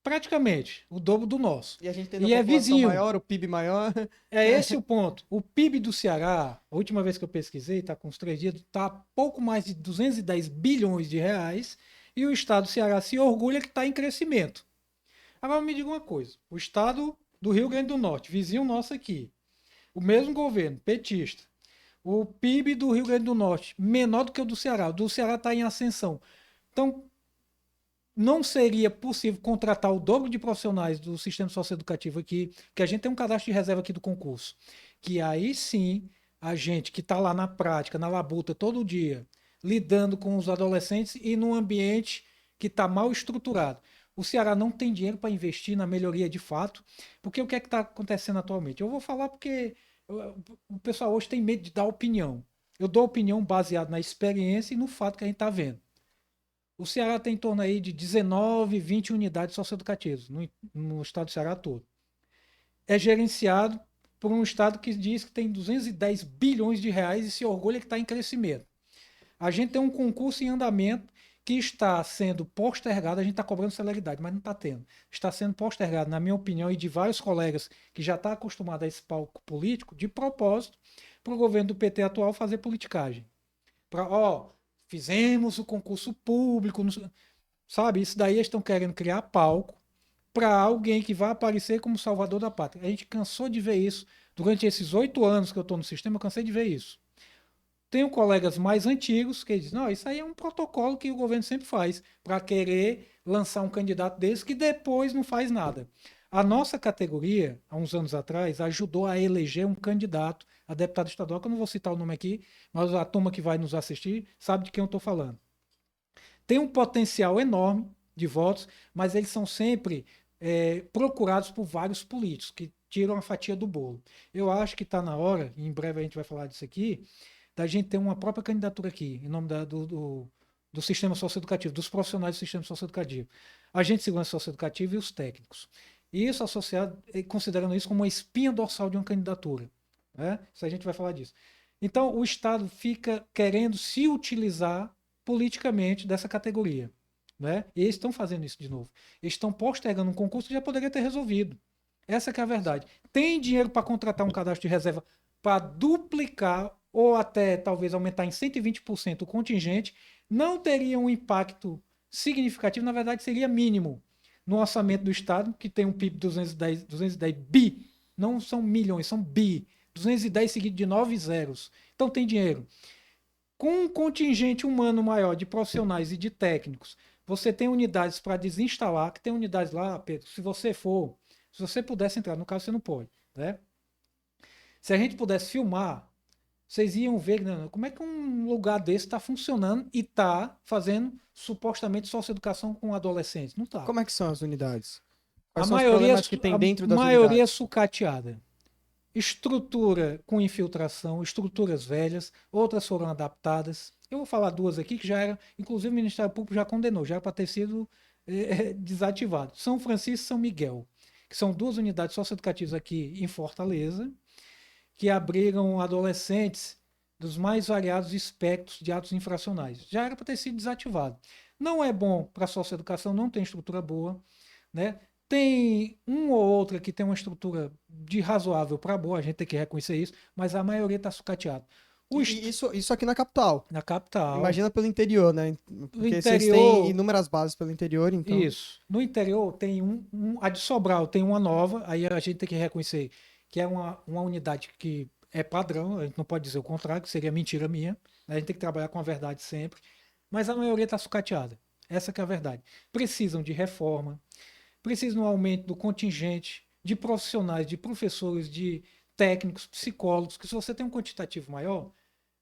Praticamente, o dobro do nosso. E a gente tendo E a é população vizinho. maior, o PIB maior. É esse o ponto. O PIB do Ceará, a última vez que eu pesquisei, está com uns 3 dias, está pouco mais de 210 bilhões de reais. E o estado do Ceará se orgulha que está em crescimento. Agora me diga uma coisa: o estado do Rio Grande do Norte, vizinho nosso aqui, o mesmo governo, petista, o PIB do Rio Grande do Norte, menor do que o do Ceará. O do Ceará está em ascensão. Então, não seria possível contratar o dobro de profissionais do sistema socioeducativo aqui, que a gente tem um cadastro de reserva aqui do concurso, que aí sim a gente que está lá na prática, na labuta todo dia, lidando com os adolescentes e num ambiente que está mal estruturado. O Ceará não tem dinheiro para investir na melhoria de fato, porque o que é que está acontecendo atualmente? Eu vou falar porque o pessoal hoje tem medo de dar opinião. Eu dou opinião baseada na experiência e no fato que a gente está vendo. O Ceará tem em torno aí de 19, 20 unidades socioeducativas no estado do Ceará todo. É gerenciado por um estado que diz que tem 210 bilhões de reais e se orgulha que está em crescimento. A gente tem um concurso em andamento que está sendo postergado, a gente está cobrando celeridade, mas não está tendo. Está sendo postergado, na minha opinião, e de vários colegas que já estão acostumados a esse palco político, de propósito, para o governo do PT atual fazer politicagem. Fizemos o concurso público, sabe? Isso daí eles estão querendo criar palco para alguém que vai aparecer como salvador da pátria. A gente cansou de ver isso. Durante esses 8 anos que eu estou no sistema, eu cansei de ver isso. Tenho colegas mais antigos que dizem, não, isso aí é um protocolo que o governo sempre faz para querer lançar um candidato desse que depois não faz nada. A nossa categoria, há uns anos atrás, ajudou a eleger um candidato a deputado estadual, que eu não vou citar o nome aqui, mas a turma que vai nos assistir sabe de quem eu estou falando. Tem um potencial enorme de votos, mas eles são sempre procurados por vários políticos que tiram a fatia do bolo. Eu acho que está na hora, e em breve a gente vai falar disso aqui, da gente ter uma própria candidatura aqui, em nome do sistema socioeducativo, dos profissionais do sistema socioeducativo. Agente de segurança socioeducativa e os técnicos. E isso associado, considerando isso como uma espinha dorsal de uma candidatura. Né? Isso a gente vai falar disso. Então, o Estado fica querendo se utilizar politicamente dessa categoria. Né? E eles estão fazendo isso de novo. Eles estão postergando um concurso que já poderia ter resolvido. Essa que é a verdade. Tem dinheiro para contratar um cadastro de reserva para duplicar ou até talvez aumentar em 120% o contingente, não teria um impacto significativo, na verdade seria mínimo no orçamento do Estado, que tem um PIB de 210 bi, não são milhões, são bi, 210 seguido de 9 zeros. Então tem dinheiro. Com um contingente humano maior de profissionais e de técnicos, você tem unidades para desinstalar, que tem unidades lá, Pedro, se você pudesse entrar, no caso você não pode, né? Se a gente pudesse filmar, vocês iam ver, né, como é que um lugar desse está funcionando e está fazendo supostamente socioeducação com adolescentes. Não está. Como é que são as unidades? A Quais são os maioria, problemas que tem dentro das maioria unidades? sucateada. Estrutura com infiltração, estruturas velhas, outras foram adaptadas. Eu vou falar 2 aqui que já era, inclusive o Ministério Público já condenou, já era para ter sido desativado. São Francisco e São Miguel, que são 2 unidades socioeducativas aqui em Fortaleza, que abrigam adolescentes dos mais variados espectros de atos infracionais. Já era para ter sido desativado. Não é bom para a socioeducação, não tem estrutura boa, né? Tem um ou outra que tem uma estrutura de razoável para boa, a gente tem que reconhecer isso, mas a maioria está sucateada. Isso aqui na capital. Na capital. Imagina pelo interior, né? Porque vocês interior, têm inúmeras bases pelo interior, então. Isso. No interior tem a de Sobral tem uma nova, aí a gente tem que reconhecer que é uma unidade que é padrão, a gente não pode dizer o contrário, que seria mentira minha, né? A gente tem que trabalhar com a verdade sempre, mas a maioria está sucateada. Essa que é a verdade. Precisam de reforma, precisam de um aumento do contingente de profissionais, de professores, de técnicos, psicólogos, que se você tem um quantitativo maior,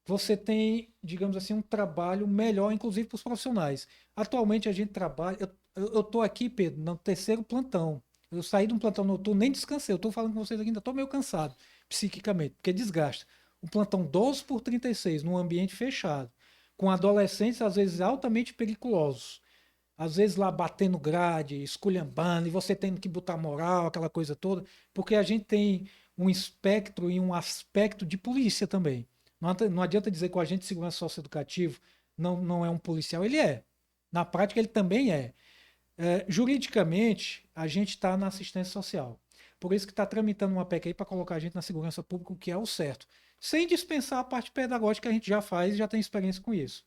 você tem, digamos assim, um trabalho melhor, inclusive para os profissionais. Atualmente a gente trabalha, eu estou aqui, Pedro, no 3º plantão. Eu saí de um plantão noturno, nem descansei. Eu estou falando com vocês aqui, ainda estou meio cansado, psiquicamente, porque desgasta. Um plantão 12/36, num ambiente fechado, com adolescentes, às vezes, altamente periculosos. Às vezes lá batendo grade, esculhambando, e você tendo que botar moral, aquela coisa toda, porque a gente tem um espectro e um aspecto de polícia também. Não adianta dizer que o agente de segurança socioeducativo não é um policial, ele é. Na prática, ele também é. Juridicamente, a gente está na assistência social. Por isso que está tramitando uma PEC aí para colocar a gente na segurança pública, o que é o certo. Sem dispensar a parte pedagógica que a gente já faz e já tem experiência com isso.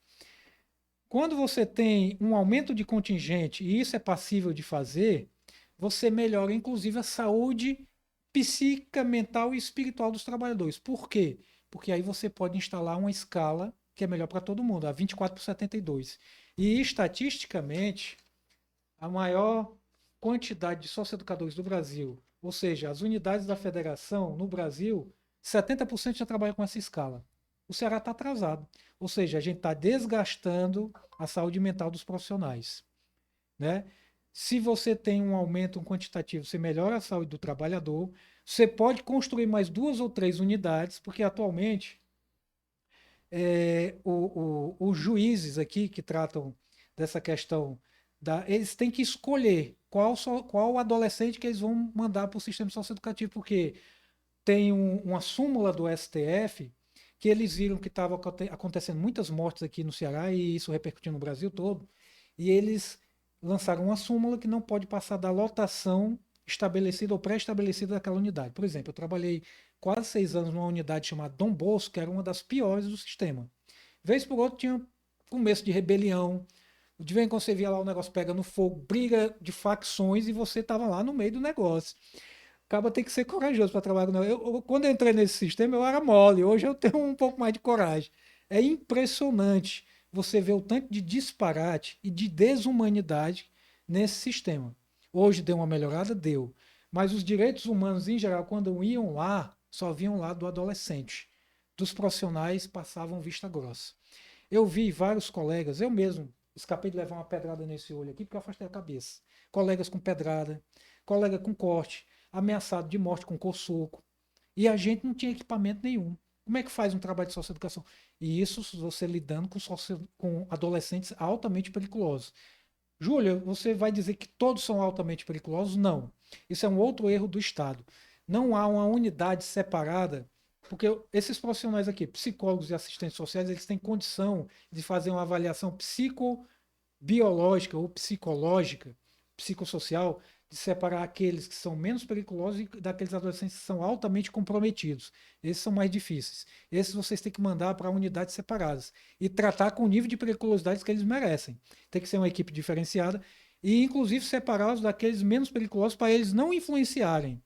Quando você tem um aumento de contingente, e isso é passível de fazer, você melhora inclusive a saúde psíquica, mental e espiritual dos trabalhadores. Por quê? Porque aí você pode instalar uma escala que é melhor para todo mundo, a 24/72. E estatisticamente, a maior quantidade de socioeducadores do Brasil, ou seja, as unidades da federação no Brasil, 70% já trabalham com essa escala. O Ceará está atrasado. Ou seja, a gente está desgastando a saúde mental dos profissionais. Né? Se você tem um aumento quantitativo, você melhora a saúde do trabalhador. Você pode construir mais 2 ou 3 unidades, porque atualmente os juízes aqui que tratam dessa questão, eles têm que escolher qual adolescente que eles vão mandar para o sistema socioeducativo, porque tem uma súmula do STF que eles viram que estava acontecendo muitas mortes aqui no Ceará e isso repercutiu no Brasil todo, e eles lançaram uma súmula que não pode passar da lotação estabelecida ou pré-estabelecida daquela unidade. Por exemplo, eu trabalhei quase 6 anos numa unidade chamada Dom Bosco, que era uma das piores do sistema. Vez por outra tinha começo de rebelião, de vez em quando você via lá o negócio pegando fogo, briga de facções e você estava lá no meio do negócio. Acaba tem que ser corajoso para trabalhar com quando eu entrei nesse sistema, eu era mole. Hoje eu tenho um pouco mais de coragem. É impressionante você ver o tanto de disparate e de desumanidade nesse sistema. Hoje deu uma melhorada? Deu. Mas os direitos humanos, em geral, quando iam lá, só vinham lá do adolescente. Dos profissionais passavam vista grossa. Eu vi vários colegas, eu mesmo escapei de levar uma pedrada nesse olho aqui porque eu afastei a cabeça. Colegas com pedrada, colega com corte, ameaçado de morte com coçoco. E a gente não tinha equipamento nenhum. Como é que faz um trabalho de socioeducação? E isso você lidando com adolescentes altamente periculosos. Júlia, você vai dizer que todos são altamente periculosos? Não. Isso é um outro erro do Estado. Não há uma unidade separada, porque esses profissionais aqui, psicólogos e assistentes sociais, eles têm condição de fazer uma avaliação psicobiológica ou psicológica, psicossocial, de separar aqueles que são menos periculosos e daqueles adolescentes que são altamente comprometidos. Esses são mais difíceis. Esses vocês têm que mandar para unidades separadas e tratar com o nível de periculosidade que eles merecem. Tem que ser uma equipe diferenciada e, inclusive, separá-los daqueles menos periculosos para eles não influenciarem.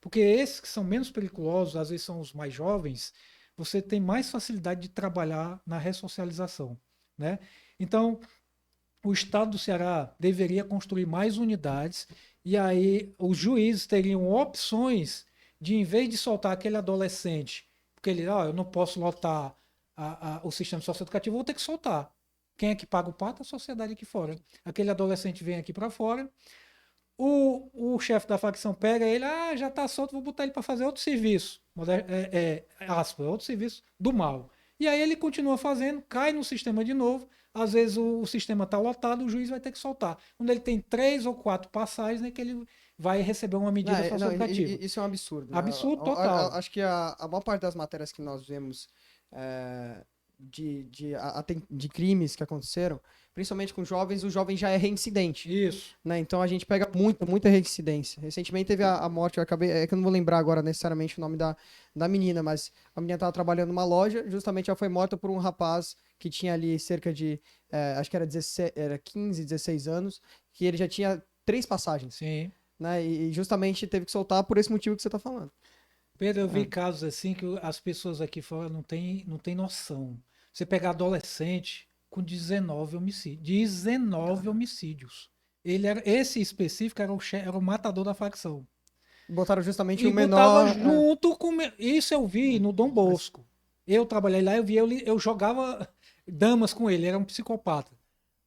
Porque esses que são menos periculosos, às vezes são os mais jovens, você tem mais facilidade de trabalhar na ressocialização. Né? Então, o Estado do Ceará deveria construir mais unidades e aí os juízes teriam opções de, em vez de soltar aquele adolescente, porque ele, eu não posso lotar o sistema socioeducativo, vou ter que soltar. Quem é que paga o pato? A sociedade aqui fora. Aquele adolescente vem aqui para fora, o chefe da facção pega ele, já está solto, vou botar ele para fazer outro serviço, outro serviço do mal. E aí ele continua fazendo, cai no sistema de novo, às vezes o sistema está lotado, o juiz vai ter que soltar. Quando ele tem 3 ou 4 passagens, né, que ele vai receber uma medida socioeducativa. Isso é um absurdo. Absurdo total. Acho que a maior parte das matérias que nós vemos de crimes que aconteceram, principalmente com jovens, o jovem já é reincidente. Isso. Né? Então a gente pega muita reincidência. Recentemente teve a morte, eu que eu não vou lembrar agora necessariamente o nome da menina, mas a menina estava trabalhando numa loja, justamente ela foi morta por um rapaz que tinha ali cerca de, acho que era 15, 16 anos, que ele já tinha 3 passagens. Sim. Né? E justamente teve que soltar por esse motivo que você está falando. Pedro, eu vi casos assim que as pessoas aqui fora não têm noção. Você pegar adolescente com 19 homicídios. 19 homicídios. Esse específico era o matador da facção. Botaram justamente o menor. menor. Junto com. Isso eu vi no Dom Bosco. Eu trabalhei lá, eu jogava damas com ele, era um psicopata.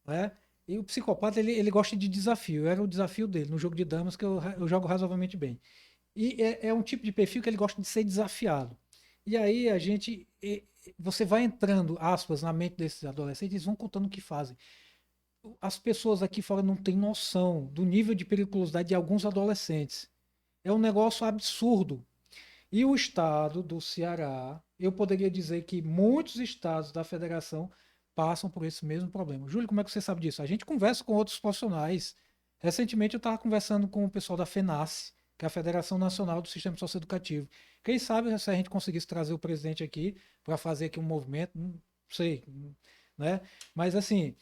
Né? E o psicopata, ele gosta de desafio. Era o desafio dele no jogo de damas que eu jogo razoavelmente bem. E é um tipo de perfil que ele gosta de ser desafiado. E aí você vai entrando, aspas, na mente desses adolescentes, eles vão contando o que fazem. As pessoas aqui fora não têm noção do nível de periculosidade de alguns adolescentes. É um negócio absurdo. E o estado do Ceará, eu poderia dizer que muitos estados da federação passam por esse mesmo problema. Júlio, como é que você sabe disso? A gente conversa com outros profissionais. Recentemente eu estava conversando com o pessoal da FENASSE, que é a Federação Nacional do Sistema Socioeducativo. Quem sabe se a gente conseguisse trazer o presidente aqui para fazer aqui um movimento, não sei, né? Mas assim,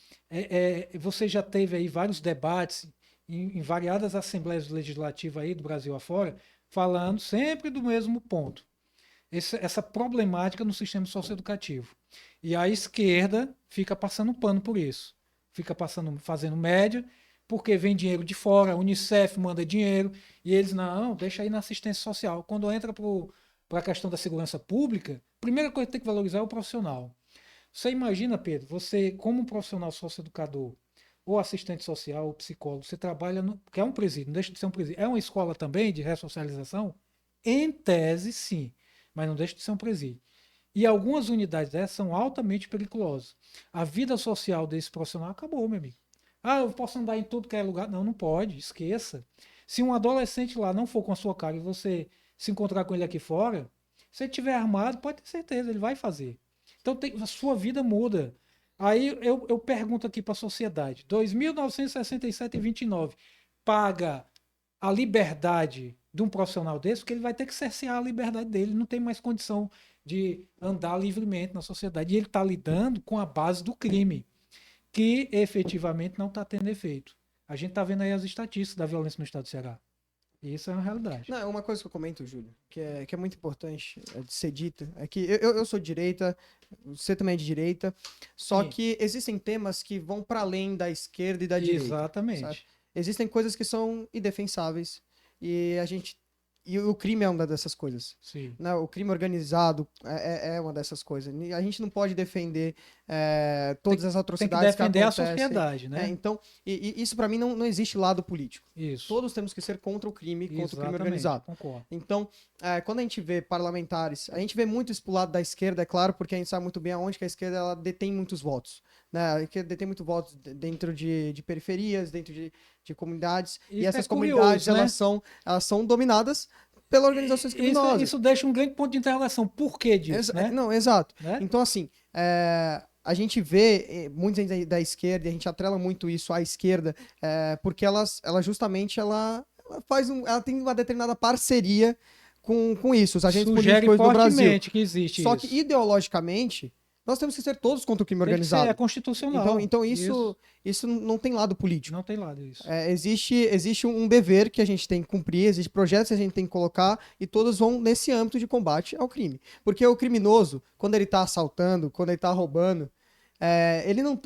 você já teve aí vários debates em variadas assembleias legislativas aí do Brasil afora, falando sempre do mesmo ponto. Essa problemática no sistema socioeducativo. E a esquerda fica passando pano por isso. Fica fazendo média, porque vem dinheiro de fora, a Unicef manda dinheiro, e eles, não, deixa aí na assistência social. Quando entra para a questão da segurança pública, a primeira coisa que tem que valorizar é o profissional. Você imagina, Pedro, você, como um profissional socioeducador, ou assistente social, ou psicólogo, você trabalha no. Que é um presídio, não deixa de ser um presídio. É uma escola também de ressocialização? Em tese, sim, mas não deixa de ser um presídio. E algumas unidades dessas são altamente perigosas. A vida social desse profissional acabou, meu amigo. Ah, eu posso andar em tudo que é lugar. Não, não pode, esqueça. Se um adolescente lá não for com a sua cara e você se encontrar com ele aqui fora, se ele estiver armado, pode ter certeza, ele vai fazer. Então a sua vida muda. Aí eu pergunto aqui para a sociedade: 2.967,29 paga a liberdade de um profissional desse, porque ele vai ter que cercear a liberdade dele, não tem mais condição de andar livremente na sociedade. E ele está lidando com a base do crime, que efetivamente não está tendo efeito. A gente está vendo aí as estatísticas da violência no estado do Ceará. E isso é uma realidade. Não, é uma coisa que eu comento, Júlio, que é muito importante de ser dita, é que eu sou de direita, você também é de direita, só Sim. que existem temas que vão para além da esquerda e da direita. Exatamente. Sabe? Existem coisas que são indefensáveis e o crime é uma dessas coisas. Sim. Né? O crime organizado é uma dessas coisas. E a gente não pode defender todas as Tem que atrocidades defender a acontecem. sociedade, né? Então, isso para mim não existe lado político. Isso. Todos temos que ser contra o crime, contra o crime Exatamente, organizado. concordo. Então, quando a gente vê parlamentares, a gente vê muito isso pro lado da esquerda, é claro, porque a gente sabe muito bem aonde que a esquerda ela detém muitos votos. Né? A esquerda detém muitos votos dentro de periferias, dentro de comunidades. Isso e essas é curioso, comunidades, né? elas são dominadas pelas organizações criminosas. Isso deixa um grande ponto de interrogação. Por que disso, né? Não, exato. Né? Então, assim, a gente vê muita gente da esquerda, e a gente atrela muito isso à esquerda, porque ela justamente ela tem uma determinada parceria com isso, os agentes Sugere políticos do Brasil. fortemente que existe Só isso. que ideologicamente, nós temos que ser todos contra o crime Tem que organizado. ser, é constitucional. Então isso não tem lado político. Não tem lado isso. Existe um dever que a gente tem que cumprir, existem projetos que a gente tem que colocar e todos vão nesse âmbito de combate ao crime. Porque o criminoso, quando ele tá assaltando, quando ele tá roubando, ele não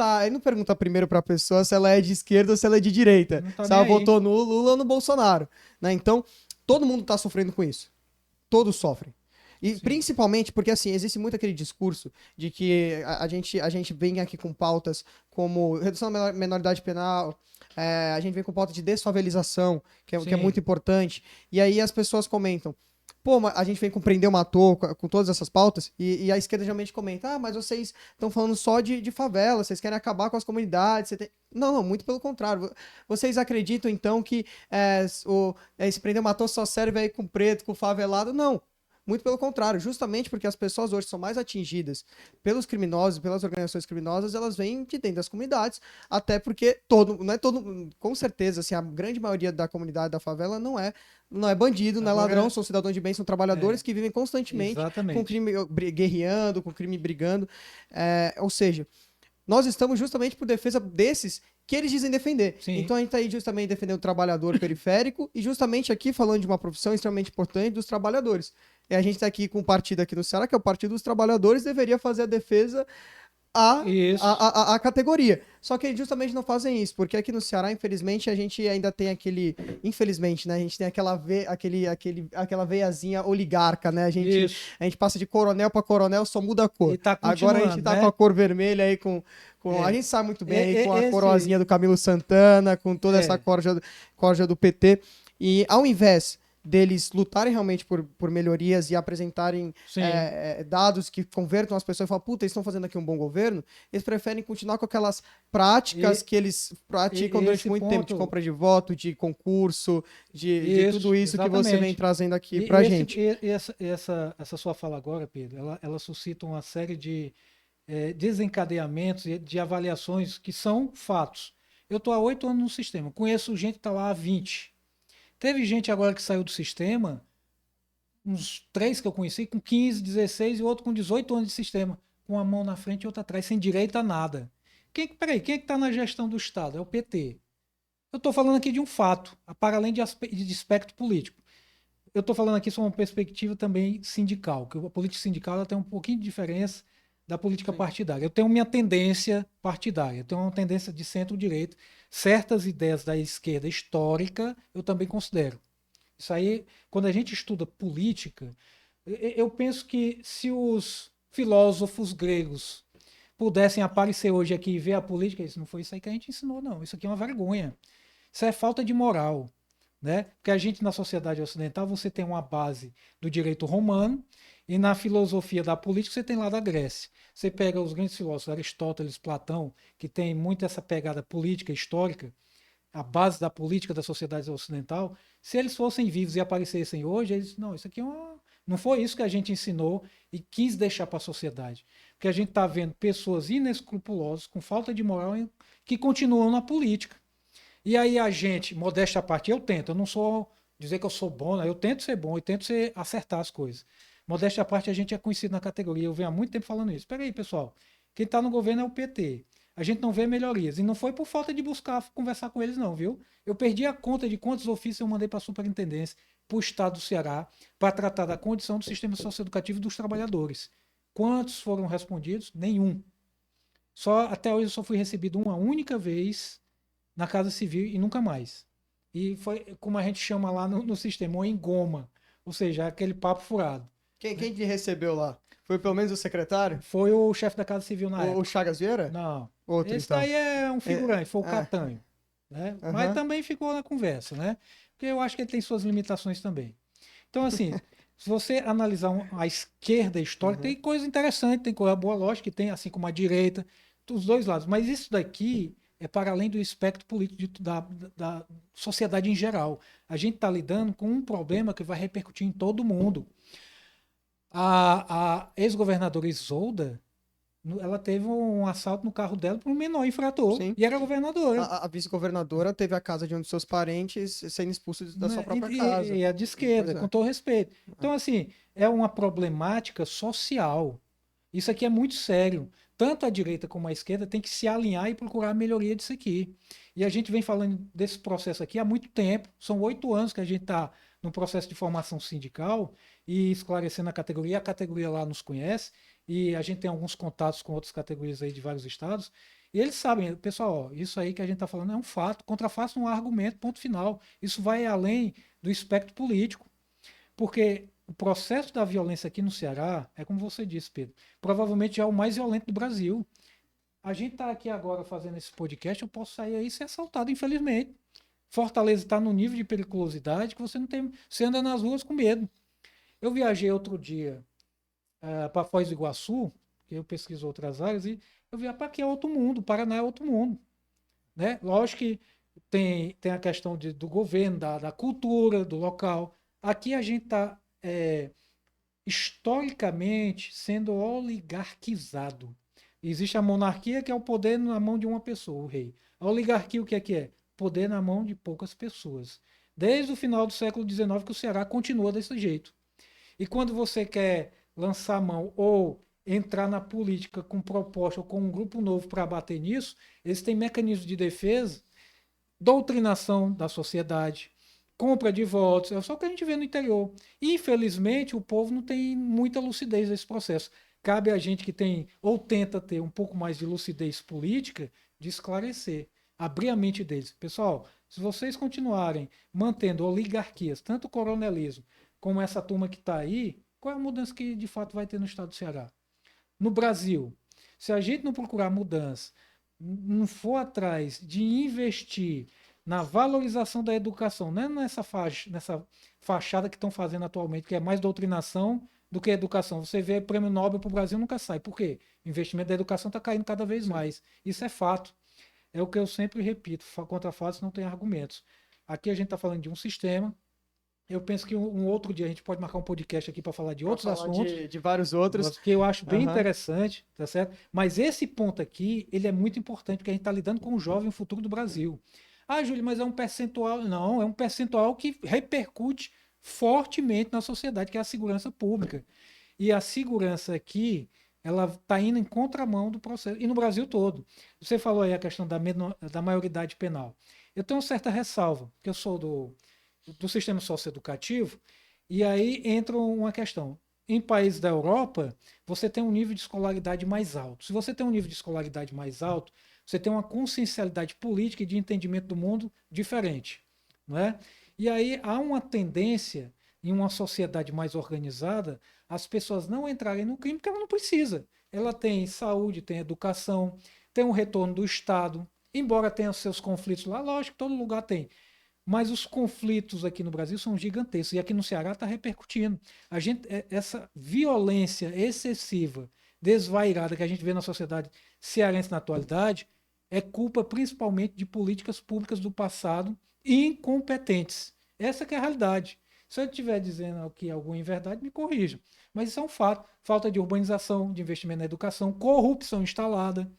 pergunta primeiro pra pessoa se ela é de esquerda ou se ela é de direita. Não tá Se ela nem aí. votou no Lula ou no Bolsonaro. Né? Então, todo mundo tá sofrendo com isso. Todos sofrem. E Sim. principalmente porque, assim, existe muito aquele discurso de que a gente vem aqui com pautas como redução da menoridade penal, a gente vem com pauta de desfavelização, que é Sim. muito importante. E aí as pessoas comentam, pô, mas a gente vem com prender, matou, com todas essas pautas, e a esquerda geralmente comenta, mas vocês estão falando só de favela, vocês querem acabar com as comunidades. Não, muito pelo contrário. Vocês acreditam, então, que esse prender, matou só serve aí com preto, com favelado? Não. Muito pelo contrário, justamente porque as pessoas hoje são mais atingidas pelos criminosos, pelas organizações criminosas, elas vêm de dentro das comunidades, até porque com certeza, assim, a grande maioria da comunidade da favela não é bandido, não é Agora, ladrão, são cidadãos de bem, são trabalhadores que vivem constantemente exatamente. com crime guerreando, com crime brigando, ou seja, nós estamos justamente por defesa desses que eles dizem defender. Sim. Então a gente está aí justamente defendendo o trabalhador periférico e justamente aqui falando de uma profissão extremamente importante dos trabalhadores. E a gente está aqui com um partido aqui no Ceará, que é o Partido dos Trabalhadores, deveria fazer a defesa a categoria. Só que eles justamente não fazem isso, porque aqui no Ceará, infelizmente, a gente ainda tem aquele... Infelizmente, né? A gente tem aquela veiazinha oligarca, né? A gente passa de coronel para coronel, só muda a cor. E tá agora a gente tá, né, com a cor vermelha aí, a gente sabe muito bem aí, com a coroazinha do Camilo Santana, com toda essa corja do PT. E ao invés deles lutarem realmente por melhorias e apresentarem Sim. dados que convertam as pessoas e falam, puta, eles estão fazendo aqui um bom governo, eles preferem continuar com aquelas práticas que eles praticam durante esse muito tempo, de ponto- compra de voto, de concurso, de Isso, tudo isso que você vem exatamente. trazendo aqui E pra esse- gente. e essa sua fala agora, Pedro, ela suscita uma série de desencadeamentos e de avaliações que são fatos. Eu estou há 8 anos no sistema, conheço gente que está lá há 20. Teve gente agora que saiu do sistema, uns 3 que eu conheci, com 15, 16 e outro com 18 anos de sistema, com uma mão na frente e outra atrás, sem direito a nada. Peraí, quem é que está na gestão do Estado? É o PT. Eu estou falando aqui de um fato, para além de espectro político. Eu estou falando aqui sobre uma perspectiva também sindical, que a política sindical ela tem um pouquinho de diferença da política Sim. partidária. Eu tenho minha tendência partidária, eu tenho uma tendência de centro-direita. Certas ideias da esquerda histórica eu também considero. Isso aí, quando a gente estuda política, eu penso que se os filósofos gregos pudessem aparecer hoje aqui e ver a política, isso não foi isso aí que a gente ensinou, não. Isso aqui é uma vergonha. Isso é falta de moral, né? Porque a gente na sociedade ocidental você tem uma base do direito romano e na filosofia da política você tem lá da Grécia. Você pega os grandes filósofos Aristóteles, Platão, que tem muito essa pegada política histórica, a base da política da sociedade ocidental. Se eles fossem vivos e aparecessem hoje, eles não, isso aqui não foi isso que a gente ensinou e quis deixar para a sociedade. Porque a gente está vendo pessoas inescrupulosas, com falta de moral, que continuam na política. E aí a gente, modéstia à parte, eu não sou dizer que eu sou bom, né? Eu tento ser bom, eu tento acertar as coisas. Modéstia à parte, a gente é conhecido na categoria, eu venho há muito tempo falando isso. Espera aí, pessoal, quem está no governo é o PT. A gente não vê melhorias. E não foi por falta de buscar conversar com eles, não, viu? Eu perdi a conta de quantos ofícios eu mandei para a superintendência, para o estado do Ceará, para tratar da condição do sistema socioeducativo dos trabalhadores. Quantos foram respondidos? Nenhum. Até hoje eu só fui recebido uma única vez na Casa Civil e nunca mais. E foi como a gente chama lá no sistema, uma engoma, ou seja, aquele papo furado. Quem te recebeu lá? Foi pelo menos o secretário? Foi o chefe da Casa Civil na O época. Chagas Vieira? Não. Outro, Esse então. daí é um figurante, foi o Ah, Catanho. Né? Mas aham. também ficou na conversa, né? Porque eu acho que ele tem suas limitações também. Então, assim, se você analisar a esquerda histórica, Uhum. tem coisa interessante, tem coisa boa, lógico que tem, assim como a direita, dos dois lados. Mas isso daqui é para além do espectro político da sociedade em geral. A gente está lidando com um problema que vai repercutir em todo mundo. A ex-governadora Isolda, ela teve um assalto no carro dela por um menor infrator Sim. e era governadora. A vice-governadora teve a casa de um dos seus parentes sendo expulso da sua Né? própria casa. E a de esquerda, Pois é. com todo respeito. Então, assim, é uma problemática social. Isso aqui é muito sério. Tanto a direita como a esquerda tem que se alinhar e procurar a melhoria disso aqui. E a gente vem falando desse processo aqui há muito tempo. São 8 anos que a gente está no processo de formação sindical e esclarecendo a categoria lá nos conhece, e a gente tem alguns contatos com outras categorias aí de vários estados, e eles sabem, pessoal, ó, isso aí que a gente está falando é um fato, contra fato não há argumento, ponto final. Isso vai além do espectro político. Porque o processo da violência aqui no Ceará é como você disse, Pedro, provavelmente já é o mais violento do Brasil. A gente está aqui agora fazendo esse podcast, eu posso sair aí e ser assaltado, infelizmente. Fortaleza está no nível de periculosidade que você não tem. Você anda nas ruas com medo. Eu viajei outro dia para Foz do Iguaçu, que eu pesquiso outras áreas, e eu vi, para que é outro mundo, o Paraná é outro mundo. Né? Lógico que tem a questão do governo, da cultura, do local. Aqui a gente está historicamente sendo oligarquizado. Existe a monarquia, que é o poder na mão de uma pessoa, o rei. A oligarquia, o que é que é? Poder na mão de poucas pessoas. Desde o final do século XIX que o Ceará continua desse jeito. E quando você quer lançar mão ou entrar na política com proposta ou com um grupo novo para bater nisso, eles têm mecanismos de defesa, doutrinação da sociedade, compra de votos, é só o que a gente vê no interior. Infelizmente, o povo não tem muita lucidez nesse processo. Cabe a gente que tem, ou tenta ter um pouco mais de lucidez política, de esclarecer, abrir a mente deles. Pessoal, se vocês continuarem mantendo oligarquias, tanto o coronelismo como essa turma que está aí, qual é a mudança que de fato vai ter no estado do Ceará? No Brasil, se a gente não procurar mudança, não for atrás de investir na valorização da educação, não é nessa fachada que estão fazendo atualmente, que é mais doutrinação do que educação. Você vê prêmio Nobel para o Brasil nunca sai. Por quê? O investimento da educação está caindo cada vez mais. Isso é fato. É o que eu sempre repito, contra fatos não tem argumentos. Aqui a gente está falando de um sistema. Eu penso que um outro dia a gente pode marcar um podcast aqui para falar de outros falar assuntos, de vários outros. que eu acho bem Aham. interessante, tá certo? Mas esse ponto aqui, ele é muito importante, porque a gente está lidando com o jovem, o futuro do Brasil. Ah, Júlio, mas é um percentual. Não, é um percentual que repercute fortemente na sociedade, que é a segurança pública. E a segurança aqui, ela está indo em contramão do processo, e no Brasil todo. Você falou aí a questão da maioridade penal. Eu tenho uma certa ressalva, porque eu sou do sistema socioeducativo, e aí entra uma questão. Em países da Europa, você tem um nível de escolaridade mais alto. Se você tem um nível de escolaridade mais alto, você tem uma consciencialidade política e de entendimento do mundo diferente, não é? E aí há uma tendência em uma sociedade mais organizada as pessoas não entrarem no crime porque ela não precisa. Ela tem saúde, tem educação, tem um retorno do Estado, embora tenha seus conflitos lá, lógico, todo lugar tem. Mas os conflitos aqui no Brasil são gigantescos e aqui no Ceará está repercutindo. Essa violência excessiva, desvairada que a gente vê na sociedade cearense na atualidade é culpa principalmente de políticas públicas do passado incompetentes. Essa que é a realidade. Se eu estiver dizendo aqui alguma inverdade, me corrijam. Mas isso é um fato. Falta de urbanização, de investimento na educação, corrupção instalada.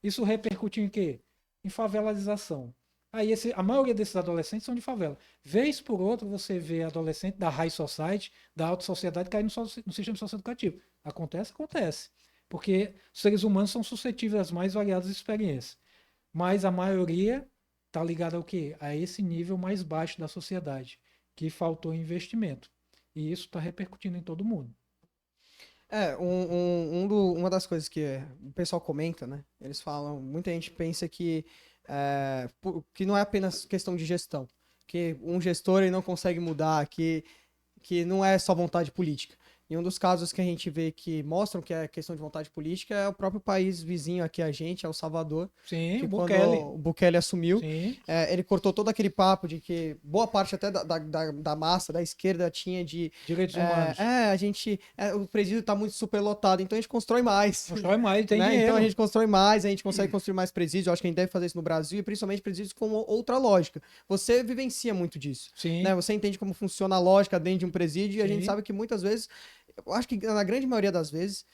Isso repercute em quê? Em favelalização. Aí a maioria desses adolescentes são de favela. Vez por outra você vê adolescente da high society, da alta sociedade, cair no sistema socioeducativo. Acontece? Acontece. Porque os seres humanos são suscetíveis às mais variadas experiências. Mas a maioria está ligada ao quê? A esse nível mais baixo da sociedade, que faltou investimento. E isso está repercutindo em todo mundo. Uma das coisas que o pessoal comenta, né? Eles falam, muita gente pensa que não é apenas questão de gestão, que um gestor ele não consegue mudar, que não é só vontade política. E um dos casos que a gente vê que mostram que é questão de vontade política é o próprio país vizinho aqui a gente, é o Salvador. Sim, que o quando Bukele. o Bukele assumiu, Sim, ele cortou todo aquele papo de que boa parte até da massa, da esquerda, tinha de... direitos humanos. o presídio está muito superlotado, então a gente constrói mais. Constrói mais, tem Né? dinheiro. Então a gente constrói mais, a gente consegue construir mais presídios. Eu acho que a gente deve fazer isso no Brasil e principalmente presídios com outra lógica. Você vivencia muito disso. Sim, Né? Você entende como funciona a lógica dentro de um presídio e a gente Sim. sabe que muitas vezes, eu acho que na grande maioria das vezes,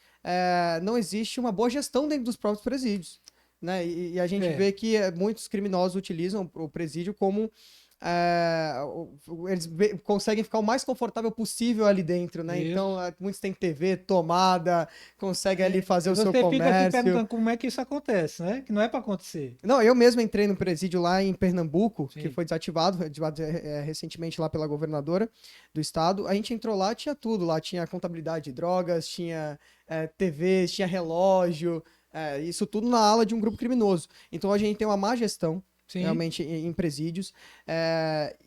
não existe uma boa gestão dentro dos próprios presídios. Né? E a gente vê que muitos criminosos utilizam o presídio como eles conseguem ficar o mais confortável possível ali dentro, né? Isso. Então, muitos têm TV, tomada, conseguem ali fazer o seu Você fica se comércio. perguntando como é que isso acontece, né? Que não é para acontecer. Não, eu mesmo entrei no presídio lá em Pernambuco, Sim. que foi desativado recentemente lá pela governadora do estado. A gente entrou lá, tinha tudo. Lá tinha contabilidade de drogas, tinha TVs, tinha relógio, isso tudo na ala de um grupo criminoso. Então a gente tem uma má gestão. Sim. Realmente em presídios,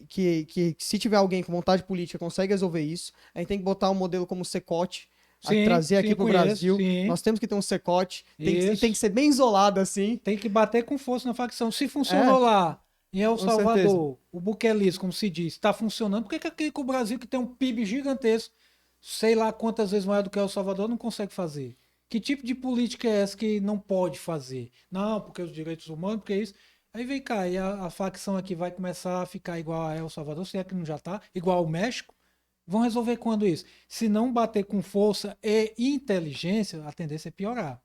que se tiver alguém com vontade política consegue resolver isso. A gente tem que botar um modelo como o Secote, trazer aqui para o Brasil. Sim. Nós temos que ter um Secote, Isso. tem que ser bem isolado assim. Tem que bater com força na facção. Se funcionou lá em El Com Salvador, certeza. o buquelismo, como se diz, está funcionando, por que aqui com o Brasil, que tem um PIB gigantesco, sei lá quantas vezes maior do que El Salvador, não consegue fazer? Que tipo de política é essa que não pode fazer? Não, porque os direitos humanos, porque isso... Aí vem cá, e a facção aqui vai começar a ficar igual a El Salvador, se é que não já está, igual ao México. Vão resolver quando isso? Se não bater com força e inteligência, a tendência é piorar.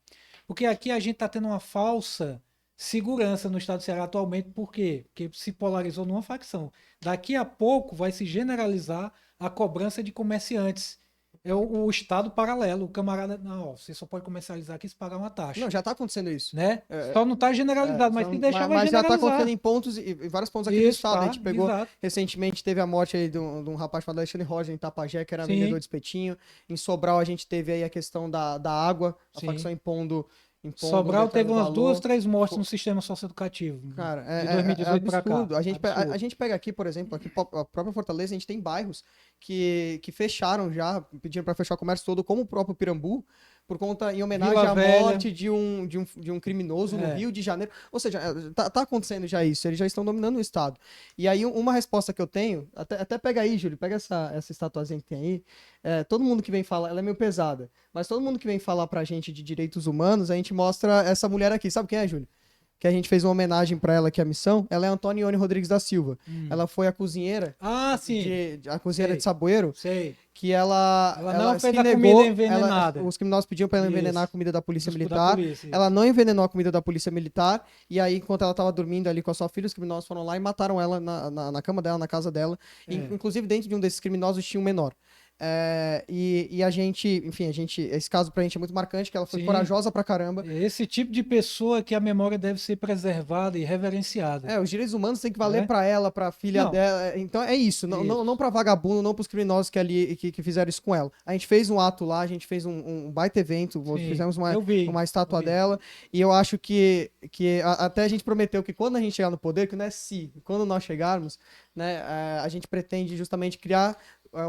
Porque aqui a gente está tendo uma falsa segurança no estado do Ceará atualmente, por quê? Porque se polarizou numa facção. Daqui a pouco vai se generalizar a cobrança de comerciantes. É o estado paralelo. O camarada, não, você só pode comercializar aqui se pagar uma taxa. Não, já está acontecendo isso. Né? Só não está generalizado, mas se deixar vai mas já está generalizar. acontecendo em pontos e vários pontos aqui no Isso, estado. tá, A gente pegou exato. recentemente, teve a morte aí de um rapaz chamado Alexandre Roger em Tapajé, que era Sim. vendedor de espetinho. Em Sobral a gente teve aí a questão da água, a Sim. facção impondo Sobral teve umas valor. 2, 3 mortes no sistema socioeducativo. Cara, de 2018 pra cá. absurdo. Absurdo. A gente pega aqui, por exemplo, aqui a própria Fortaleza, a gente tem bairros que fecharam já, pediram para fechar o comércio todo, como o próprio Pirambu, por conta, em homenagem Vila à Velha. morte de um criminoso no É. Rio de Janeiro. Ou seja, tá acontecendo já isso, eles já estão dominando o Estado. E aí, uma resposta que eu tenho, até pega aí, Júlio, pega essa estatuazinha que tem aí. Todo mundo que vem falar, ela é meio pesada, mas todo mundo que vem falar pra gente de direitos humanos, a gente mostra essa mulher aqui. Sabe quem é, Júlio? Que a gente fez uma homenagem pra ela aqui, a missão. Ela é Antonione Rodrigues da Silva. Ela foi a cozinheira, Ah, sim. a cozinheira Sei. de Saboeiro, Sei. que ela Não se fez a negou, comida envenenada. os criminosos pediam para ela envenenar a Isso. comida da polícia Da militar. polícia, Ela isso. não envenenou a comida da polícia militar. E aí, enquanto ela estava dormindo ali com a sua filha, os criminosos foram lá e mataram ela na cama dela, na casa dela. É. Inclusive, dentro de um desses criminosos tinha um menor. E a gente, enfim, esse caso pra gente é muito marcante, que ela foi Sim. corajosa pra caramba. É esse tipo de pessoa que a memória deve ser preservada e reverenciada. Os direitos humanos têm que valer É? pra ela, pra filha Não. dela. Então é isso. Não, Isso. não pra vagabundo, não pros criminosos que fizeram isso com ela. A gente fez um ato lá, a gente fez um baita evento, Sim, fizemos eu vi, uma estátua eu vi. dela. E eu acho que até a gente prometeu que quando a gente chegar no poder, que não é se, quando nós chegarmos, né, a gente pretende justamente criar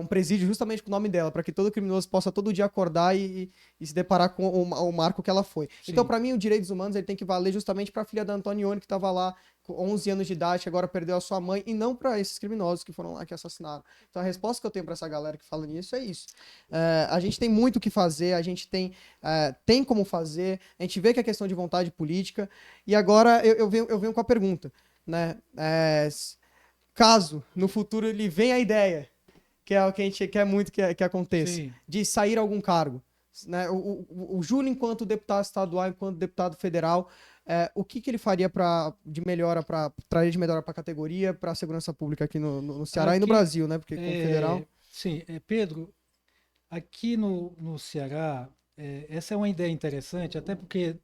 um presídio justamente com o nome dela, para que todo criminoso possa todo dia acordar e se deparar com o marco que ela foi. Sim. Então, para mim, os direitos humanos ele tem que valer justamente para a filha da Antonione, que estava lá com 11 anos de idade, que agora perdeu a sua mãe, e não para esses criminosos que foram lá que assassinaram. Então, a resposta que eu tenho para essa galera que fala nisso é isso. A gente tem muito o que fazer, a gente tem como fazer, a gente vê que é questão de vontade política, e agora eu venho com a pergunta, né? Caso no futuro ele venha a ideia, que é o que a gente quer muito que aconteça, Sim. de sair algum cargo. Né? O Júlio, enquanto deputado estadual, enquanto deputado federal, o que ele faria de melhora para trazer de melhora para a categoria, para a segurança pública aqui no Ceará e no Aqui, Brasil, né? Porque com o federal. Sim, Pedro, aqui no Ceará, essa é uma ideia interessante, até porque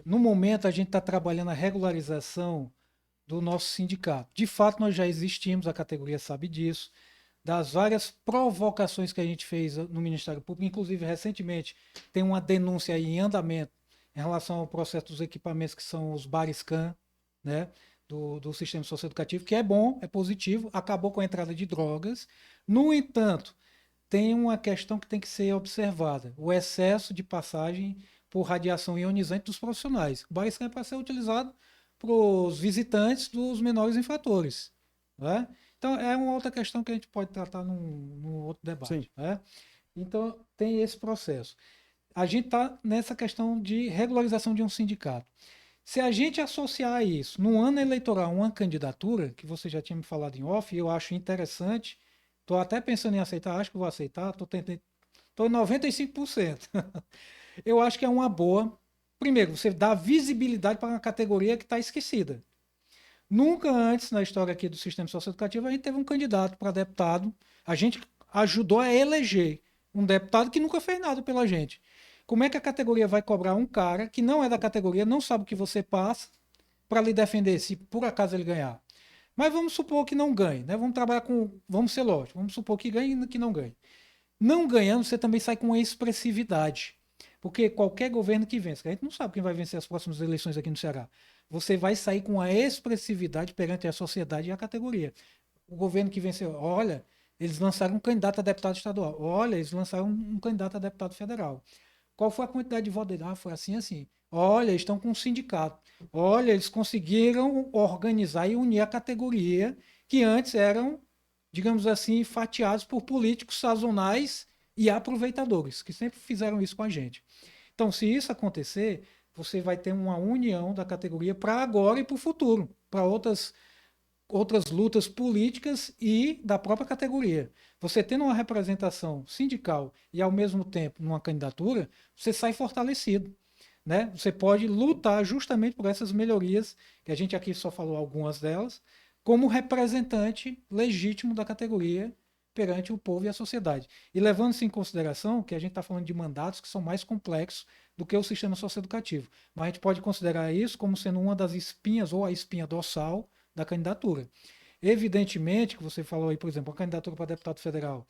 no momento a gente está trabalhando a regularização do nosso sindicato. De fato, nós já existimos, a categoria sabe disso, das várias provocações que a gente fez no Ministério Público, inclusive recentemente tem uma denúncia aí em andamento em relação ao processo dos equipamentos que são os bariscan, né, do sistema socioeducativo, que é bom, é positivo, acabou com a entrada de drogas. No entanto, tem uma questão que tem que ser observada: o excesso de passagem por radiação ionizante dos profissionais. O bariscan é para ser utilizado para os visitantes dos menores infratores, né? Então, é uma outra questão que a gente pode tratar num outro debate. Né? Então, tem esse processo. A gente está nessa questão de regularização de um sindicato. Se a gente associar isso num ano eleitoral, uma candidatura, que você já tinha me falado em off, eu acho interessante, estou até pensando em aceitar, acho que vou aceitar, estou em 95%. Eu acho que é uma boa. Primeiro, você dá visibilidade para uma categoria que está esquecida. Nunca antes na história aqui do sistema socioeducativo a gente teve um candidato para deputado. A gente ajudou a eleger um deputado que nunca fez nada pela gente. Como é que a categoria vai cobrar um cara que não é da categoria, não sabe o que você passa, para lhe defender se por acaso ele ganhar? Mas vamos supor que não ganhe, né? Vamos ser lógicos, vamos supor que ganhe e que não ganhe. Não ganhando, você também sai com expressividade. Porque qualquer governo que vença, a gente não sabe quem vai vencer as próximas eleições aqui no Ceará, você vai sair com a expressividade perante a sociedade e a categoria. O governo que venceu, olha, eles lançaram um candidato a deputado estadual, olha, eles lançaram um candidato a deputado federal. Qual foi a quantidade de votos dele? Foi assim, assim. Olha, eles estão com um sindicato. Olha, eles conseguiram organizar e unir a categoria que antes eram, digamos assim, fatiados por políticos sazonais e aproveitadores, que sempre fizeram isso com a gente. Então, se isso acontecer, você vai ter uma união da categoria para agora e para o futuro, para outras lutas políticas e da própria categoria. Você tendo uma representação sindical e, ao mesmo tempo, numa candidatura, você sai fortalecido. Né? Você pode lutar justamente por essas melhorias, que a gente aqui só falou algumas delas, como representante legítimo da categoria perante o povo e a sociedade. E levando-se em consideração que a gente está falando de mandatos que são mais complexos do que o sistema socioeducativo. Mas a gente pode considerar isso como sendo uma das espinhas ou a espinha dorsal da candidatura. Evidentemente, que você falou aí, por exemplo, a candidatura para deputado federal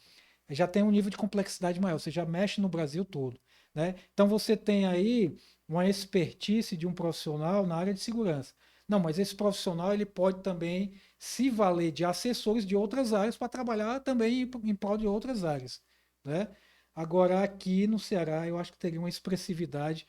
já tem um nível de complexidade maior, você já mexe no Brasil todo. Né? Então você tem aí uma expertise de um profissional na área de segurança. Não, mas esse profissional ele pode também se valer de assessores de outras áreas para trabalhar também em prol de outras áreas. Né? Agora, aqui no Ceará, eu acho que teria uma expressividade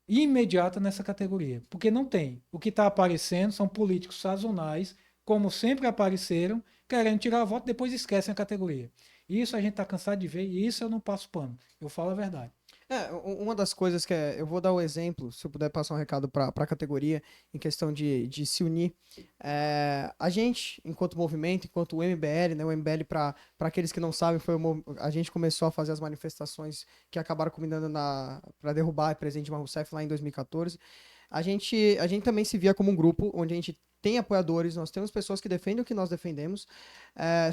imediata nessa categoria, porque não tem. O que está aparecendo são políticos sazonais, como sempre apareceram, querendo tirar voto, depois esquecem a categoria. Isso a gente está cansado de ver e isso eu não passo pano. Eu falo a verdade. Uma das coisas que eu vou dar o exemplo, se eu puder passar um recado para a categoria, em questão de se unir. A gente, enquanto movimento, enquanto o MBL, né, o MBL, para aqueles que não sabem, a gente começou a fazer as manifestações que acabaram culminando para derrubar o presidente Dilma Rousseff lá em 2014. A gente também se via como um grupo onde a gente tem apoiadores, nós temos pessoas que defendem o que nós defendemos,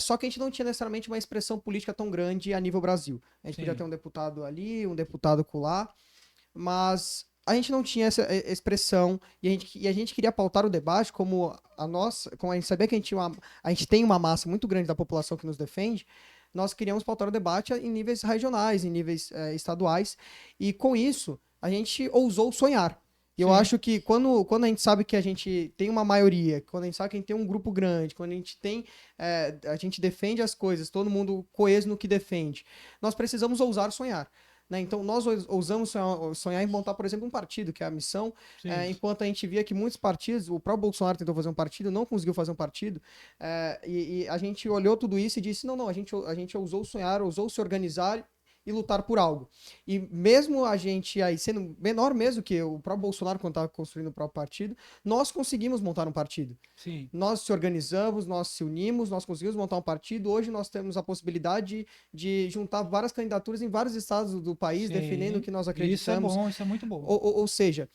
só que a gente não tinha necessariamente uma expressão política tão grande a nível Brasil. A gente podia ter um deputado ali, um deputado colar, mas a gente não tinha essa expressão e a gente queria pautar o debate como como a gente sabia que a gente tem uma massa muito grande da população que nos defende, nós queríamos pautar o debate em níveis regionais, em níveis estaduais, e com isso a gente ousou sonhar. E eu Sim. acho que quando a gente sabe que a gente tem uma maioria, quando a gente sabe que a gente tem um grupo grande, quando a gente a gente defende as coisas, todo mundo coeso no que defende, nós precisamos ousar sonhar. Né? Então, nós ousamos sonhar em montar, por exemplo, um partido, que é a missão, Sim. enquanto a gente via que muitos partidos, o próprio Bolsonaro tentou fazer um partido, não conseguiu fazer um partido, e a gente olhou tudo isso e disse, não, a gente ousou sonhar, ousou se organizar e lutar por algo. E mesmo a gente aí sendo menor mesmo que o próprio Bolsonaro quando estava construindo o próprio partido, nós conseguimos montar um partido. Sim. Nós se organizamos, nós se unimos, nós conseguimos montar um partido. Hoje nós temos a possibilidade de juntar várias candidaturas em vários estados do país, Sim. defendendo o que nós Isso é acreditamos. bom, isso é muito bom. Ou seja,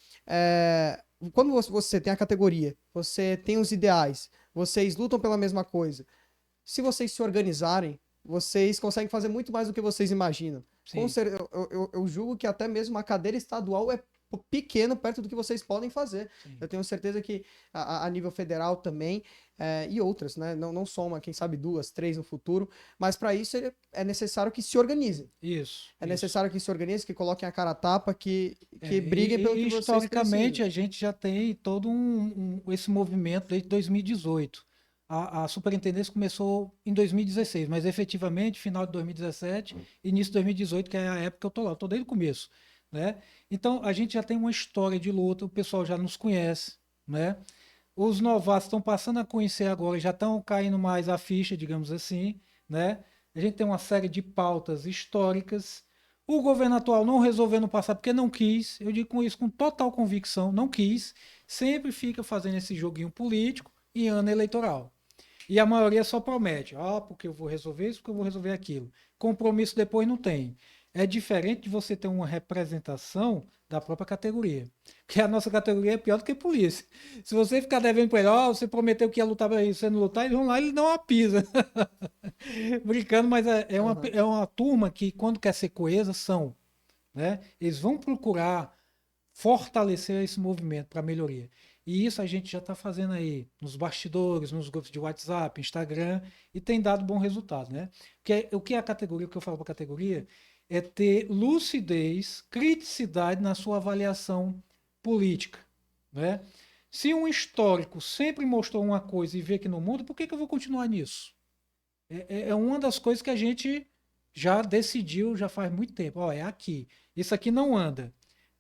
quando você tem a categoria, você tem os ideais, vocês lutam pela mesma coisa. Se vocês se organizarem, vocês conseguem fazer muito mais do que vocês imaginam. Sim. Eu julgo que até mesmo a cadeira estadual é pequeno perto do que vocês podem fazer. Sim. Eu tenho certeza que a nível federal também, e outras, né? Não só uma, quem sabe 2, 3 no futuro, mas para isso é necessário que se organizem. Isso. É necessário que se organizem, que coloquem a cara a tapa, que briguem pelo que vocês historicamente, precisam. a gente já tem todo esse movimento desde 2018. A superintendência começou em 2016, mas efetivamente, final de 2017, início de 2018, que é a época que eu estou lá, estou desde o começo. Né? Então, a gente já tem uma história de luta, o pessoal já nos conhece. Né? Os novatos estão passando a conhecer agora, já estão caindo mais a ficha, digamos assim. Né? A gente tem uma série de pautas históricas. O governo atual não resolveu no passado porque não quis, eu digo com isso com total convicção, não quis, sempre fica fazendo esse joguinho político em ano eleitoral. E a maioria só promete, porque eu vou resolver isso, porque eu vou resolver aquilo. Compromisso depois não tem. É diferente de você ter uma representação da própria categoria. Porque a nossa categoria é pior do que a polícia. Se você ficar devendo para ele, você prometeu que ia lutar para você não lutar, eles vão lá e eles dão uma pisa. Brincando, mas é uma turma que, quando quer ser coesa, são. Né? Eles vão procurar fortalecer esse movimento para melhoria. E isso a gente já está fazendo aí nos bastidores, nos grupos de WhatsApp, Instagram, e tem dado bom resultado. Né? O que é a categoria, o que eu falo para a categoria, é ter lucidez, criticidade na sua avaliação política. Né? Se um histórico sempre mostrou uma coisa e vê que não muda, por que eu vou continuar nisso? É uma das coisas que a gente já decidiu já faz muito tempo. É aqui. Isso aqui não anda.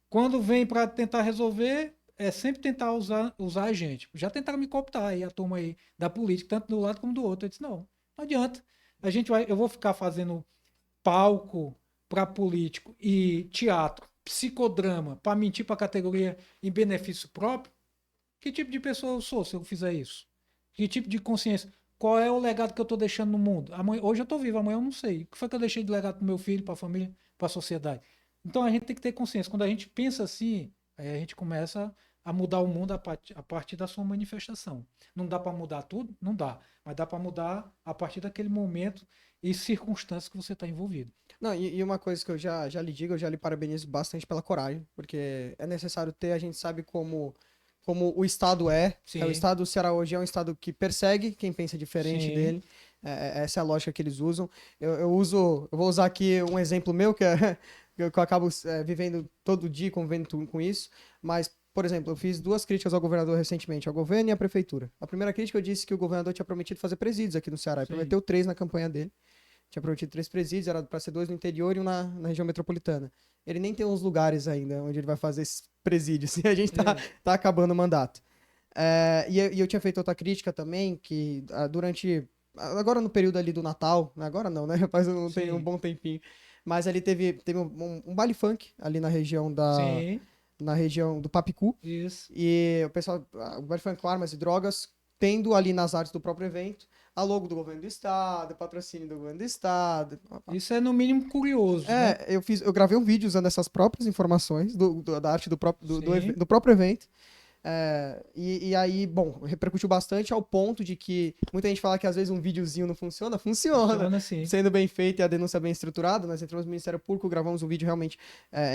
Quando vem para tentar resolver, é sempre tentar usar a gente. Já tentaram me cooptar aí, a turma aí da política, tanto do lado como do outro. Eu disse, não adianta. Eu vou ficar fazendo palco para político e teatro, psicodrama, para mentir para a categoria em benefício próprio. Que tipo de pessoa eu sou se eu fizer isso? Que tipo de consciência? Qual é o legado que eu estou deixando no mundo? Hoje eu estou vivo, amanhã eu não sei. O que foi que eu deixei de legado para meu filho, para a família, para a sociedade? Então a gente tem que ter consciência. Quando a gente pensa assim, aí a gente começa a mudar o mundo a partir da sua manifestação. Não dá para mudar tudo? Não dá. Mas dá para mudar a partir daquele momento e circunstâncias que você está envolvido. Não, e uma coisa que eu já lhe digo, eu já lhe parabenizo bastante pela coragem, porque é necessário ter, a gente sabe como o Estado é. O Estado do Ceará hoje é um Estado que persegue quem pensa diferente dele. Essa é a lógica que eles usam. Eu vou usar aqui um exemplo meu, que eu acabo vivendo todo dia, convivendo com isso, mas, por exemplo, eu fiz 2 críticas ao governador recentemente, ao governo e à prefeitura. A primeira crítica eu disse que o governador tinha prometido fazer presídios aqui no Ceará, e prometeu 3 na campanha dele. tinha prometido 3 presídios, era para ser 2 no interior e um na região metropolitana. Ele nem tem uns lugares ainda onde ele vai fazer esses presídios, e a gente tá acabando o mandato. E eu tinha feito outra crítica também, que durante... Agora no período ali do Natal, agora não, né? Faz um bom tempinho. Mas ali teve um baile funk ali na região Sim, na região do Papicu. isso. E o pessoal, o baile funk com armas e drogas, tendo ali nas artes do próprio evento a logo do governo do estado, patrocínio do governo do estado. Isso é no mínimo curioso, né? Eu gravei um vídeo usando essas próprias informações da arte do próprio, Sim. do próprio evento. E aí, bom, repercutiu bastante ao ponto de que muita gente fala que às vezes um videozinho não funciona. Funciona assim. Sendo bem feito e a denúncia bem estruturada, nós entramos no Ministério Público, gravamos um vídeo realmente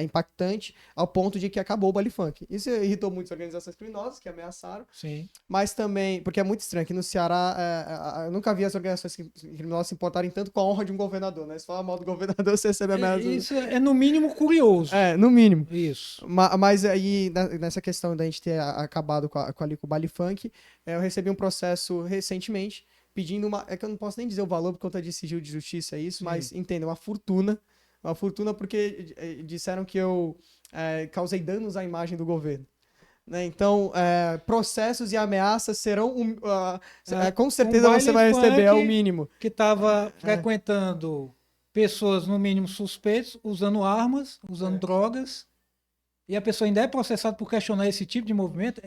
impactante, ao ponto de que acabou o baile funk. Isso irritou muitas organizações criminosas que ameaçaram, Sim. mas também, porque é muito estranho, que no Ceará, eu nunca vi as organizações criminosas se importarem tanto com a honra de um governador, né? Se fala mal do governador, você recebe ameaças. Isso é no mínimo curioso. No mínimo. Isso. Mas aí, nessa questão da gente ter acabado ali com o baile funk, eu recebi um processo recentemente pedindo é que eu não posso nem dizer o valor por conta de sigilo de justiça, é isso, Sim. mas entenda, uma fortuna porque disseram que eu causei danos à imagem do governo. Né? Então, processos e ameaças serão, com certeza você vai receber, é o mínimo. Que estava frequentando pessoas, no mínimo, suspeitas, usando armas, usando drogas, e a pessoa ainda é processada por questionar esse tipo de movimento.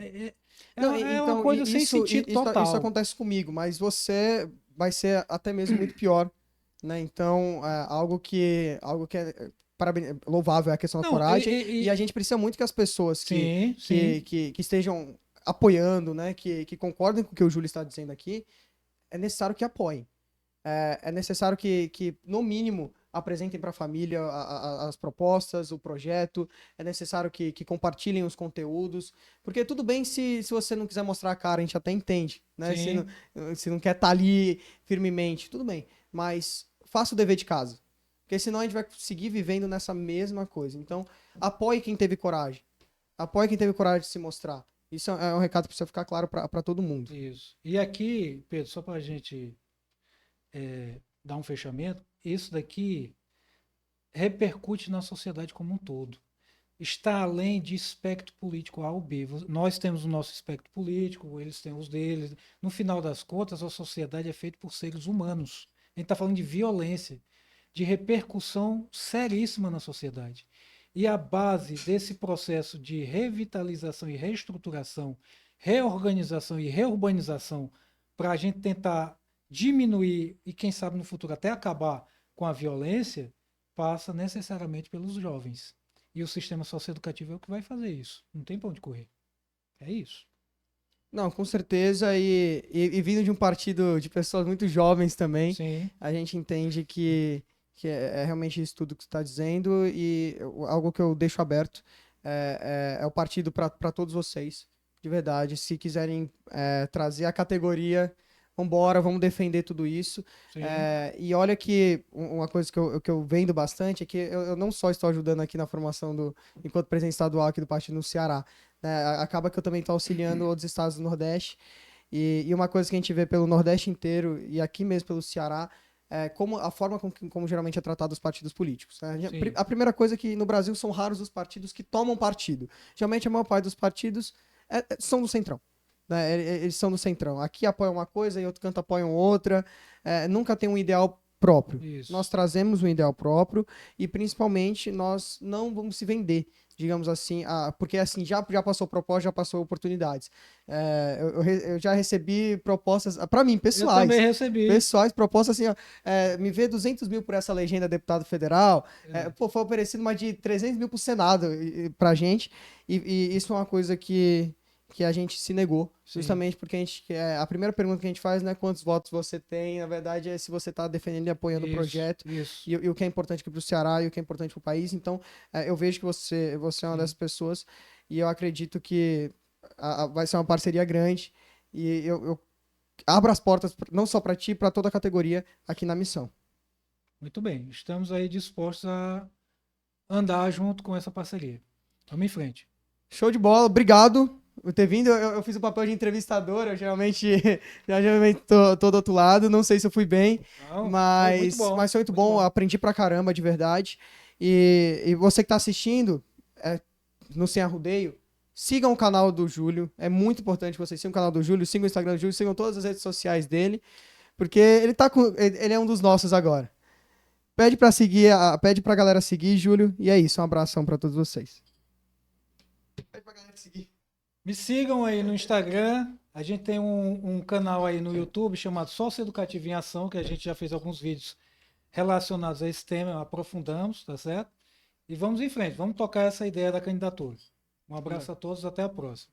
Uma coisa sem sentido total. Isso acontece comigo, mas você vai ser até mesmo muito pior, né? Então, algo que é louvável é a questão da coragem, e a gente precisa muito que as pessoas que estejam apoiando, né? Que concordem com o que o Júlio está dizendo aqui, é necessário que apoiem. É necessário que, no mínimo, apresentem para a família as propostas, o projeto. É necessário que compartilhem os conteúdos. Porque tudo bem se você não quiser mostrar a cara, a gente até entende. Né? Se não quer estar ali firmemente, tudo bem. Mas faça o dever de casa. Porque senão a gente vai seguir vivendo nessa mesma coisa. Então, apoie quem teve coragem. Apoie quem teve coragem de se mostrar. Isso é um recado que precisa ficar claro para todo mundo. Isso. E aqui, Pedro, só para a gente dar um fechamento, isso daqui repercute na sociedade como um todo. Está além de espectro político A ou B. Nós temos o nosso espectro político, eles têm os deles. No final das contas, a sociedade é feita por seres humanos. A gente está falando de violência, de repercussão seríssima na sociedade. E a base desse processo de revitalização e reestruturação, reorganização e reurbanização, para a gente tentar diminuir e, quem sabe, no futuro até acabar com a violência, passa necessariamente pelos jovens. E o sistema socioeducativo é o que vai fazer isso. Não tem pra onde correr. É isso. Não, com certeza. E vindo de um partido de pessoas muito jovens também, Sim. a gente entende que é realmente isso tudo que você está dizendo. E algo que eu deixo aberto é o partido para todos vocês. De verdade. Se quiserem trazer a categoria, vambora, vamos defender tudo isso. E olha que uma coisa que eu vendo bastante é que eu não só estou ajudando aqui na formação enquanto presidente estadual aqui do partido no Ceará, né? Acaba que eu também estou auxiliando outros estados do Nordeste, e uma coisa que a gente vê pelo Nordeste inteiro e aqui mesmo pelo Ceará é a forma como geralmente é tratado os partidos políticos. Né? A primeira coisa é que no Brasil são raros os partidos que tomam partido. Geralmente a maior parte dos partidos são do Centrão. Né? Eles são do Centrão. Aqui apoiam uma coisa e outro canto apoiam outra. Nunca tem um ideal próprio. Isso. Nós trazemos um ideal próprio e, principalmente, nós não vamos se vender, digamos assim, porque assim, já passou proposta, já passou oportunidades. Eu já recebi propostas, para mim, pessoais. Eu também recebi. Pessoais, propostas assim, me vê 200 mil por essa legenda deputado federal. Foi oferecido mais de 300 mil pro Senado pra gente. E isso é uma coisa que a gente se negou, justamente porque a primeira pergunta que a gente faz não é quantos votos você tem, na verdade é se você está defendendo e apoiando o projeto, e o que é importante aqui para o Ceará e o que é importante para o país. Então, eu vejo que você é uma dessas pessoas, e eu acredito que vai ser uma parceria grande, e eu abro as portas não só para ti, para toda a categoria aqui na missão. Muito bem, estamos aí dispostos a andar junto com essa parceria. Vamos em frente. Show de bola, obrigado. por ter vindo. Eu fiz o papel de entrevistador, eu geralmente, geralmente tô do outro lado, não sei se eu fui bem, Não, mas foi muito bom, aprendi pra caramba, de verdade. E você que tá assistindo, no Sem Arrudeio, sigam o canal do Júlio, é muito importante que vocês sigam o canal do Júlio, sigam o Instagram do Júlio, sigam todas as redes sociais dele, porque ele é um dos nossos agora. Pede pra seguir, pede pra galera seguir, Júlio, e é isso, um abração pra todos vocês. Pede pra galera seguir. Me sigam aí no Instagram. A gente tem um canal aí no YouTube chamado Sócio Educativo em Ação, que a gente já fez alguns vídeos relacionados a esse tema, aprofundamos, tá certo? E vamos em frente, vamos tocar essa ideia da candidatura. Um abraço a todos, até a próxima.